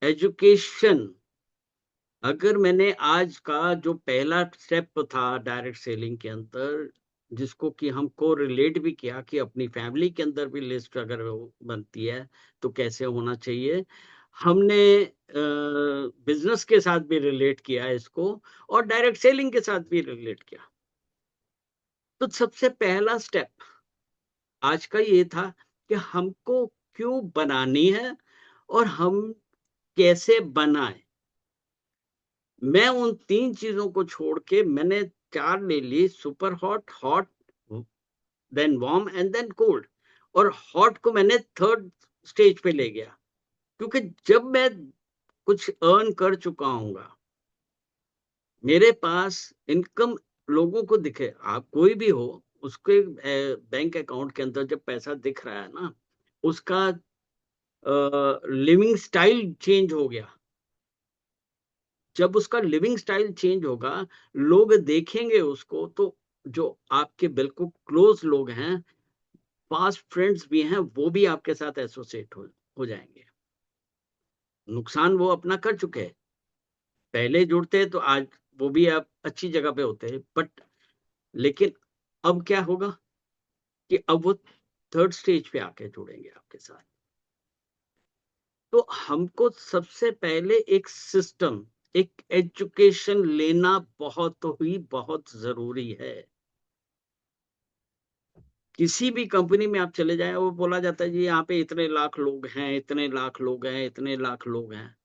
एजुकेशन, अगर मैंने आज का जो पहला स्टेप था डायरेक्ट सेलिंग के अंदर, जिसको कि हमको रिलेट भी किया कि अपनी फैमिली के अंदर भी लिस्ट अगर वो बनती है तो कैसे होना चाहिए, हमने बिजनेस के साथ भी रिलेट किया इसको, और डायरेक्ट सेलिंग के साथ भी रिलेट किया। तो सबसे पहला स्टेप आज का ये था कि हमको क्यों बनानी है और हम कैसे बनाएं। मैं उन 3 चीजों को छोड़ के मैंने 4 ले ली, super hot, hot, then warm and then cold. और हॉट को मैंने थर्ड स्टेज पे ले गया, क्योंकि जब मैं कुछ अर्न कर चुका हूंगा, मेरे पास इनकम लोगों को दिखे, आप कोई भी हो, उसके बैंक अकाउंट के अंदर जब पैसा दिख रहा है ना, उसका लिविंग स्टाइल चेंज हो गया। जब उसका लिविंग स्टाइल चेंज होगा, लोग देखेंगे उसको, तो जो आपके बिल्कुल क्लोज लोग हैं, पास्ट फ्रेंड्स भी हैं, वो भी आपके साथ एसोसिएट हो जाएंगे। नुकसान वो अपना कर चुके हैं, पहले जुड़ते हैं तो आज वो भी आप अच्छी जगह पे होते हैं, बट लेकिन अब क्या होगा कि अब वो थर्ड स्टेज पे आके जुड़ेंगे आपके साथ। तो हमको सबसे पहले एक सिस्टम, एक एजुकेशन लेना बहुत जरूरी है। किसी भी कंपनी में आप चले जाएं, वो बोला जाता है जी यहाँ पे इतने लाख लोग हैं, इतने लाख लोग हैं, इतने लाख लोग हैं।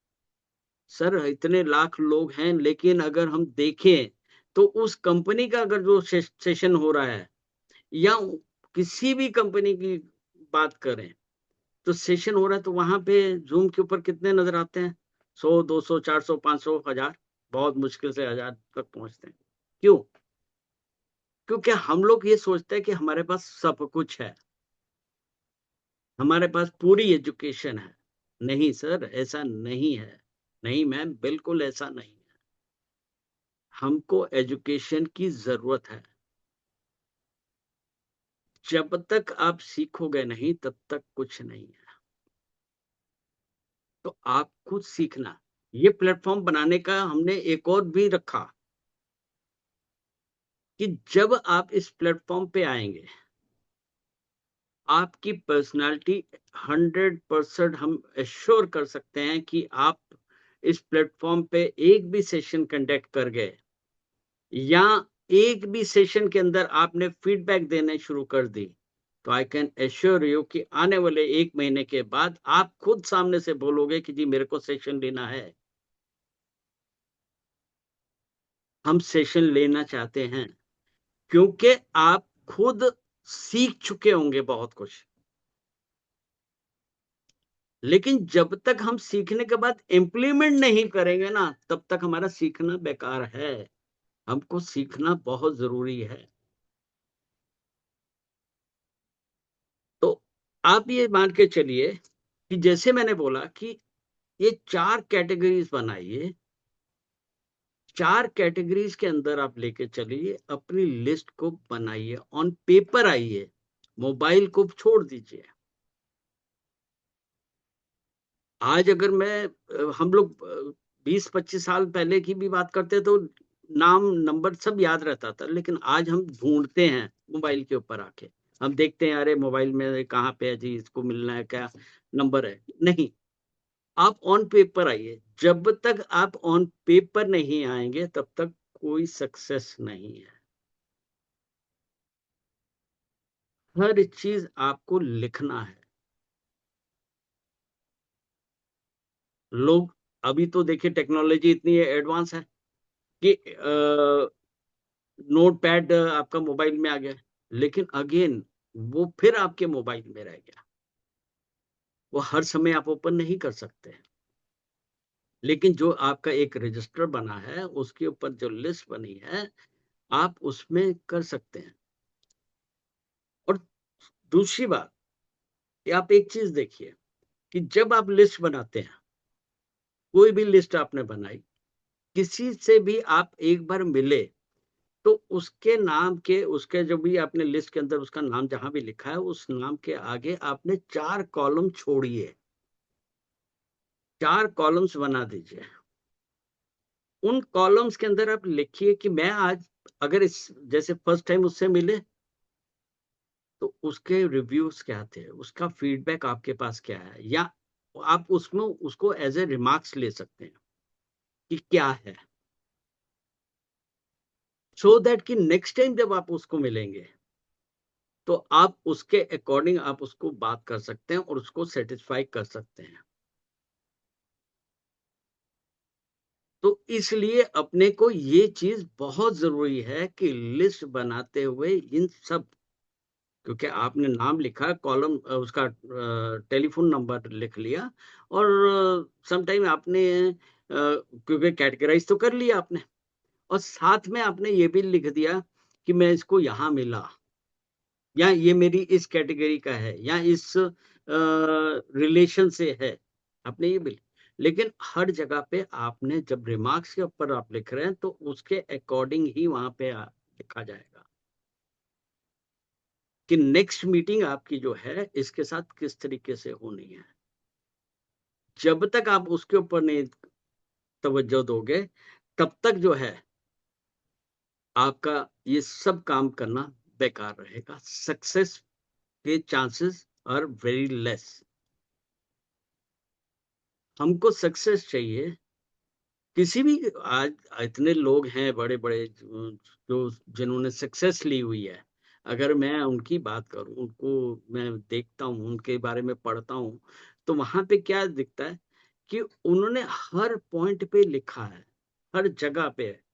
सर इतने लाख लोग हैं, लेकिन अगर हम देखें तो उस कंपनी का अगर जो सेशन हो रहा है, या किसी भी कंपनी की बात करें, तो सेशन हो रहा है, तो वहां पे जूम के ऊपर कितने नजर आते हैं? 100, 200, 400, 500, 1000, बहुत मुश्किल से 1000 तक पहुंचते हैं। क्यों? क्योंकि हम लोग ये सोचते हैं कि हमारे पास सब कुछ है, हमारे पास पूरी एजुकेशन है। नहीं सर, ऐसा नहीं है। नहीं मैम, बिल्कुल ऐसा नहीं है। हमको एजुकेशन की जरूरत है। जब तक आप सीखोगे नहीं, तब तक कुछ नहीं है। तो आप खुद सीखना। ये प्लेटफॉर्म बनाने का हमने एक और भी रखा कि जब आप इस प्लेटफॉर्म पे आएंगे, आपकी पर्सनालिटी 100% हम एश्योर कर सकते हैं कि आप इस प्लेटफॉर्म पे एक भी सेशन कंडक्ट कर गए, या एक भी सेशन के अंदर आपने फीडबैक देने शुरू कर दी, तो आई कैन एश्योर यू कि आने वाले 1 महीने के बाद आप खुद सामने से बोलोगे कि जी मेरे को सेशन लेना है, हम सेशन लेना चाहते हैं। क्योंकि आप खुद सीख चुके होंगे बहुत कुछ। लेकिन जब तक हम सीखने के बाद इम्प्लीमेंट नहीं करेंगे ना, तब तक हमारा सीखना बेकार है। हमको सीखना बहुत जरूरी है। तो आप ये मान के चलिए कि जैसे मैंने बोला कि ये 4 कैटेगरीज बनाइए, 4 कैटेगरीज के अंदर आप लेके चलिए, अपनी लिस्ट को बनाइए, ऑन पेपर आइए, मोबाइल को छोड़ दीजिए। आज अगर मैं हम लोग 20-25 साल पहले की भी बात करते तो नाम नंबर सब याद रहता था, लेकिन आज हम ढूंढते हैं मोबाइल के ऊपर आके, हम देखते हैं अरे मोबाइल में कहाँ पे है जी, इसको मिलना है, क्या नंबर है। नहीं, आप ऑन पेपर आइए। जब तक आप ऑन पेपर नहीं आएंगे तब तक कोई सक्सेस नहीं है। हर चीज आपको लिखना है। लोग अभी तो देखिए टेक्नोलॉजी इतनी एडवांस है कि नोट पैड आपका मोबाइल में आ गया, लेकिन अगेन वो फिर आपके मोबाइल में रह गया, वो हर समय आप ओपन नहीं कर सकते। लेकिन जो आपका एक रजिस्टर बना है, उसके ऊपर जो लिस्ट बनी है, आप उसमें कर सकते हैं। और दूसरी बात, ये आप एक चीज देखिए कि जब आप लिस्ट बनाते हैं, कोई भी लिस्ट आपने बनाई, किसी से भी आप एक बार मिले, तो उसके नाम के, उसके जो भी आपने लिस्ट के अंदर उसका नाम जहां भी लिखा है, उस नाम के आगे आपने 4 कॉलम छोड़िए, 4 कॉलम्स बना दीजिए। उन कॉलम्स के अंदर आप लिखिए कि मैं आज अगर इस जैसे फर्स्ट टाइम उससे मिले तो उसके रिव्यूज क्या थे, उसका फीडबैक आपके पास क्या है, या आप उसमें उसको एज ए रिमार्क्स ले सकते हैं कि क्या है, सो दैट कि नेक्स्ट टाइम जब आप उसको मिलेंगे तो आप उसके अकॉर्डिंग आप उसको बात कर सकते हैं और उसको सेटिस्फाई कर सकते हैं। तो इसलिए अपने को ये चीज बहुत जरूरी है कि लिस्ट बनाते हुए इन सब, क्योंकि आपने नाम लिखा, कॉलम उसका टेलीफोन नंबर लिख लिया, और समटाइम आपने क्योंकि कैटेगराइज तो कर लिया आपने, और साथ में आपने ये भी लिख दिया कि मैं इसको यहाँ मिला, या ये मेरी इस कैटेगरी का है, या इस रिलेशन से है, आपने ये भी। लेकिन हर जगह पे आपने जब रिमार्क्स के ऊपर आप लिख रहे हैं तो उसके अकॉर्डिंग ही वहां पे लिखा जाएगा कि नेक्स्ट मीटिंग आपकी जो है इसके साथ किस तरीके से होनी है। जब तक आप उसके ऊपर नहीं तवज्जो दोगे, तब तक जो है आपका ये सब काम करना बेकार रहेगा। सक्सेस के चांसेस आर वेरी लेस। हमको सक्सेस चाहिए, किसी भी, आज इतने लोग हैं बड़े बड़े जो जिन्होंने सक्सेस ली हुई है, अगर मैं उनकी बात करूं, उनको मैं देखता हूं, उनके बारे में पढ़ता हूं, तो वहां पे क्या दिखता है कि उन्होंने हर पॉइंट पे लिखा है, हर जगह पे है।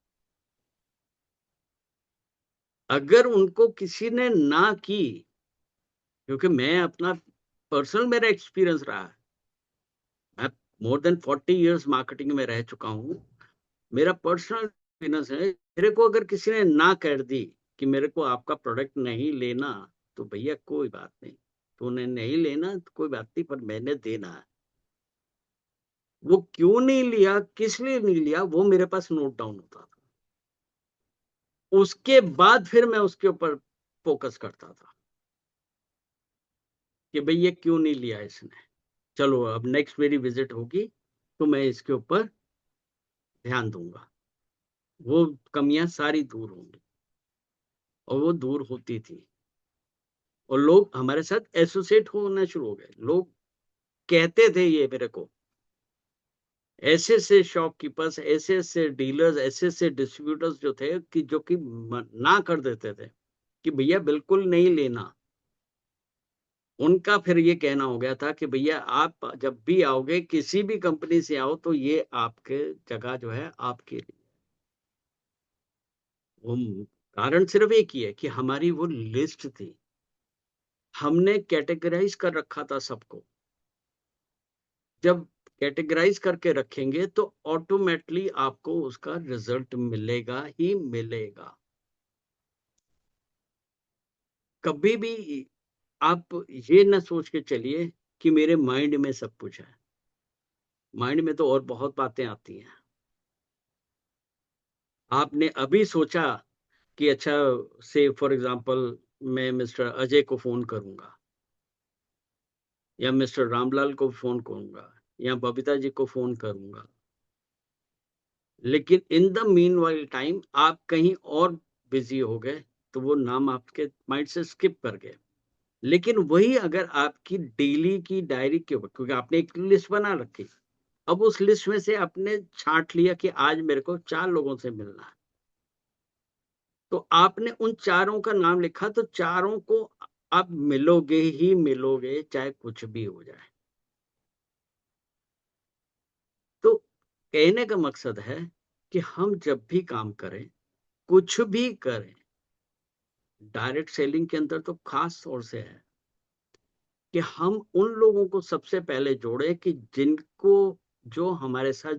अगर उनको किसी ने ना की, क्योंकि मैं अपना पर्सनल मेरा एक्सपीरियंस रहा है, मैं मोर देन 40 इयर्स मार्केटिंग में रह चुका हूं, मेरा पर्सनल एक्सपीरियंस है, मेरे को अगर किसी ने ना कर दी कि मेरे को आपका प्रोडक्ट नहीं लेना, तो भैया कोई बात नहीं, तूने नहीं लेना तो कोई बात नहीं, पर मैंने देना है। वो क्यों नहीं लिया, किस लिए नहीं लिया, वो मेरे पास नोट डाउन होता था। उसके बाद फिर मैं उसके ऊपर फोकस करता था कि भैया क्यों नहीं लिया इसने, चलो अब नेक्स्ट मेरी विजिट होगी तो मैं इसके ऊपर ध्यान दूंगा, वो कमियां सारी दूर होंगी। और वो दूर होती थी, और लोग हमारे साथ एसोसिएट होना शुरू हो गए। लोग कहते थे ये मेरे को, ऐसे ऐसे शॉपकीपर्स, ऐसे ऐसे डीलर्स, ऐसे ऐसे डिस्ट्रीब्यूटर्स जो थे कि जो कि ना कर देते थे कि भैया बिल्कुल नहीं लेना। उनका फिर ये कहना हो गया था कि भैया आप जब भी आओगे, किसी भी कंपनी से आओ, तो ये आपके जगह जो है आपके लिए। वो कारण सिर्फ एक ही है कि हमारी वो लिस्ट थी, हमने कैटेगराइज कर रखा था सबको। जब कैटेगराइज करके रखेंगे तो ऑटोमेटिकली आपको उसका रिजल्ट मिलेगा ही मिलेगा। कभी भी आप ये ना सोच के चलिए कि मेरे माइंड में सब कुछ है। माइंड में तो और बहुत बातें आती हैं। आपने अभी सोचा कि अच्छा, से फॉर एग्जांपल मैं मिस्टर अजय को फोन करूंगा या मिस्टर रामलाल को फोन करूंगा या बबीता जी को फोन करूंगा, लेकिन in the mean while time आप कहीं और बिजी हो गए, तो वो नाम आपके माइंड से स्किप कर गए। लेकिन वही अगर आपकी डेली की डायरी के ऊपर, क्योंकि आपने एक लिस्ट बना रखी, अब उस लिस्ट में से आपने छांट लिया कि आज मेरे को 4 लोगों से मिलना है, तो आपने उन चारों का नाम लिखा, तो चारों को आप मिलोगे ही मिलोगे, चाहे कुछ भी हो जाए। तो कहने का मकसद है कि हम जब भी काम करें, कुछ भी करें, डायरेक्ट सेलिंग के अंदर तो खास तौर से है कि हम उन लोगों को सबसे पहले जोड़े कि जिनको, जो हमारे साथ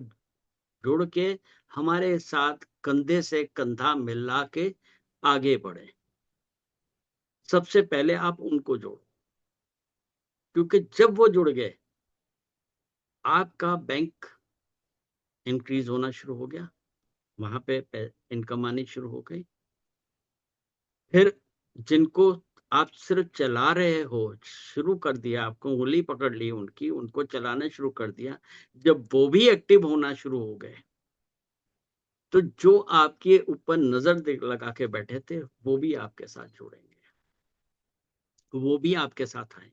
जुड़ के, हमारे साथ कंधे से कंधा मिला के आगे बढ़े। सबसे पहले आप उनको जोड़ो, क्योंकि जब वो जुड़ गए, आपका बैंक इंक्रीज होना शुरू हो गया, वहां पे इनकम आनी शुरू हो गई। फिर जिनको आप सिर्फ चला रहे हो, शुरू कर दिया, आपको उंगली पकड़ ली उनकी, उनको चलाना शुरू कर दिया, जब वो भी एक्टिव होना शुरू हो गए, तो जो आपके ऊपर नजर लगा के बैठे थे, वो भी आपके साथ जुड़ेंगे, वो भी आपके साथ आएंगे।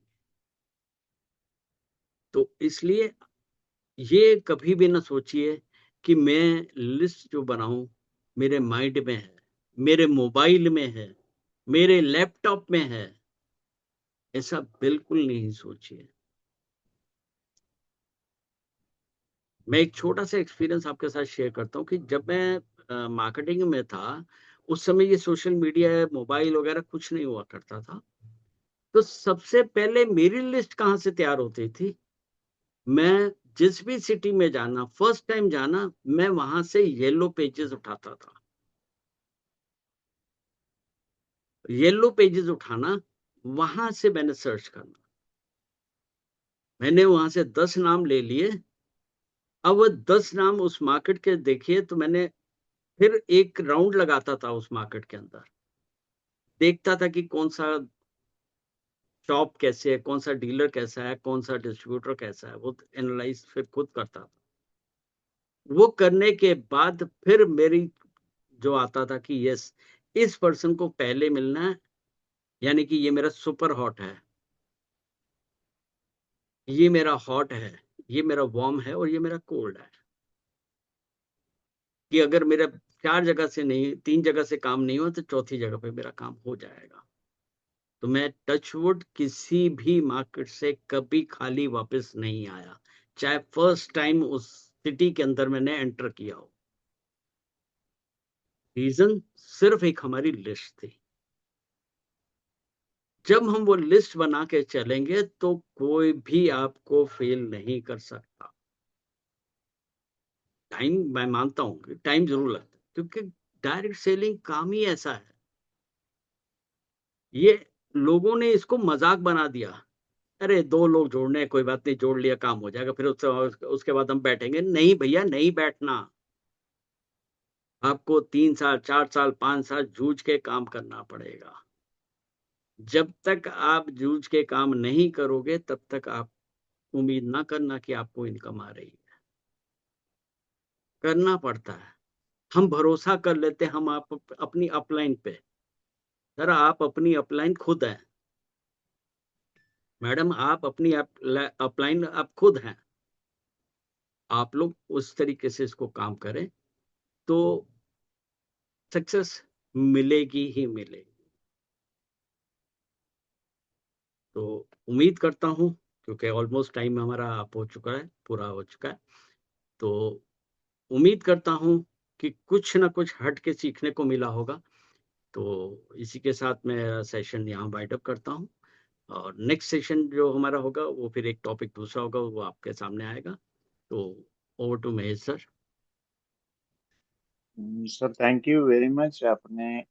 तो इसलिए ये कभी भी ना सोचिए कि मैं लिस्ट जो बनाऊं मेरे माइंड में है, मेरे मोबाइल में है, मेरे लैपटॉप में है, ऐसा बिल्कुल नहीं सोचिए। मैं एक छोटा सा एक्सपीरियंस आपके साथ शेयर करता हूँ कि जब मैं मार्केटिंग में था, उस समय ये सोशल मीडिया, मोबाइल वगैरह कुछ नहीं हुआ करता था। तो सबसे पहले मेरी लिस्ट कहाँ से तैयार होती थी, मैं जिस भी सिटी में जाना, फर्स्ट टाइम जाना, मैं वहां से येलो पेजेस उठाता था। येलो पेजेस उठाना, वहां से मैंने सर्च करना, मैंने वहां से 10 नाम ले लिए। अब वो 10 नाम उस मार्केट के देखिए, तो मैंने फिर एक राउंड लगाता था उस मार्केट के अंदर, देखता था कि कौन सा शॉप कैसे है, कौन सा डीलर कैसा है, कौन सा डिस्ट्रीब्यूटर कैसा है, वो एनालाइज फिर खुद करता था। वो करने के बाद फिर मेरी जो आता था कि यस, इस पर्सन को पहले मिलना है, यानी कि ये मेरा सुपर हॉट है, ये मेरा हॉट है, ये मेरा वार्म है, और ये मेरा कोल्ड है। कि अगर मेरा 4 जगह से नहीं, 3 जगह से काम नहीं हुआ, तो चौथी जगह पे मेरा काम हो जाएगा। तो मैं टचवुड किसी भी मार्केट से कभी खाली वापस नहीं आया, चाहे फर्स्ट टाइम उस सिटी के अंदर मैंने एंटर किया हो। रीजन सिर्फ एक हमारी लिस्ट थी। जब हम वो लिस्ट बना के चलेंगे, तो कोई भी आपको फेल नहीं कर सकता। टाइम, मैं मानता हूं कि टाइम जरूर लगता है, क्योंकि डायरेक्ट सेलिंग काम ही ऐसा है। ये लोगों ने इसको मजाक बना दिया, अरे 2 लोग जोड़ने हैं, कोई बात नहीं, जोड़ लिया काम हो जाएगा, फिर उसके बाद हम बैठेंगे। नहीं भैया, नहीं बैठना। आपको 3 साल, 4 साल, 5 साल जूझ के काम करना पड़ेगा। जब तक आप जूझ के काम नहीं करोगे, तब तक आप उम्मीद ना करना कि आपको इनकम आ रही है। करना पड़ता है। हम भरोसा कर लेते हैं हम आप अपनी अपलाइन पे। सर, आप अपनी अपलाइन खुद हैं। मैडम, आप अपनी अपलाइन आप खुद हैं। आप लोग उस तरीके से इसको काम करें, तो सक्सेस मिलेगी ही मिलेगी। तो उम्मीद करता हूं, क्योंकि ऑलमोस्ट टाइम हमारा आप हो चुका है, पूरा हो चुका है, तो उम्मीद करता हूं कि कुछ ना कुछ हट के सीखने को मिला होगा। तो इसी के साथ मैं सेशन यहाँ वाइंड अप करता हूँ, और नेक्स्ट सेशन जो हमारा होगा, वो फिर एक टॉपिक दूसरा होगा, वो आपके सामने आएगा। तो over to Mahesh sir. Sir, thank you very much. आपने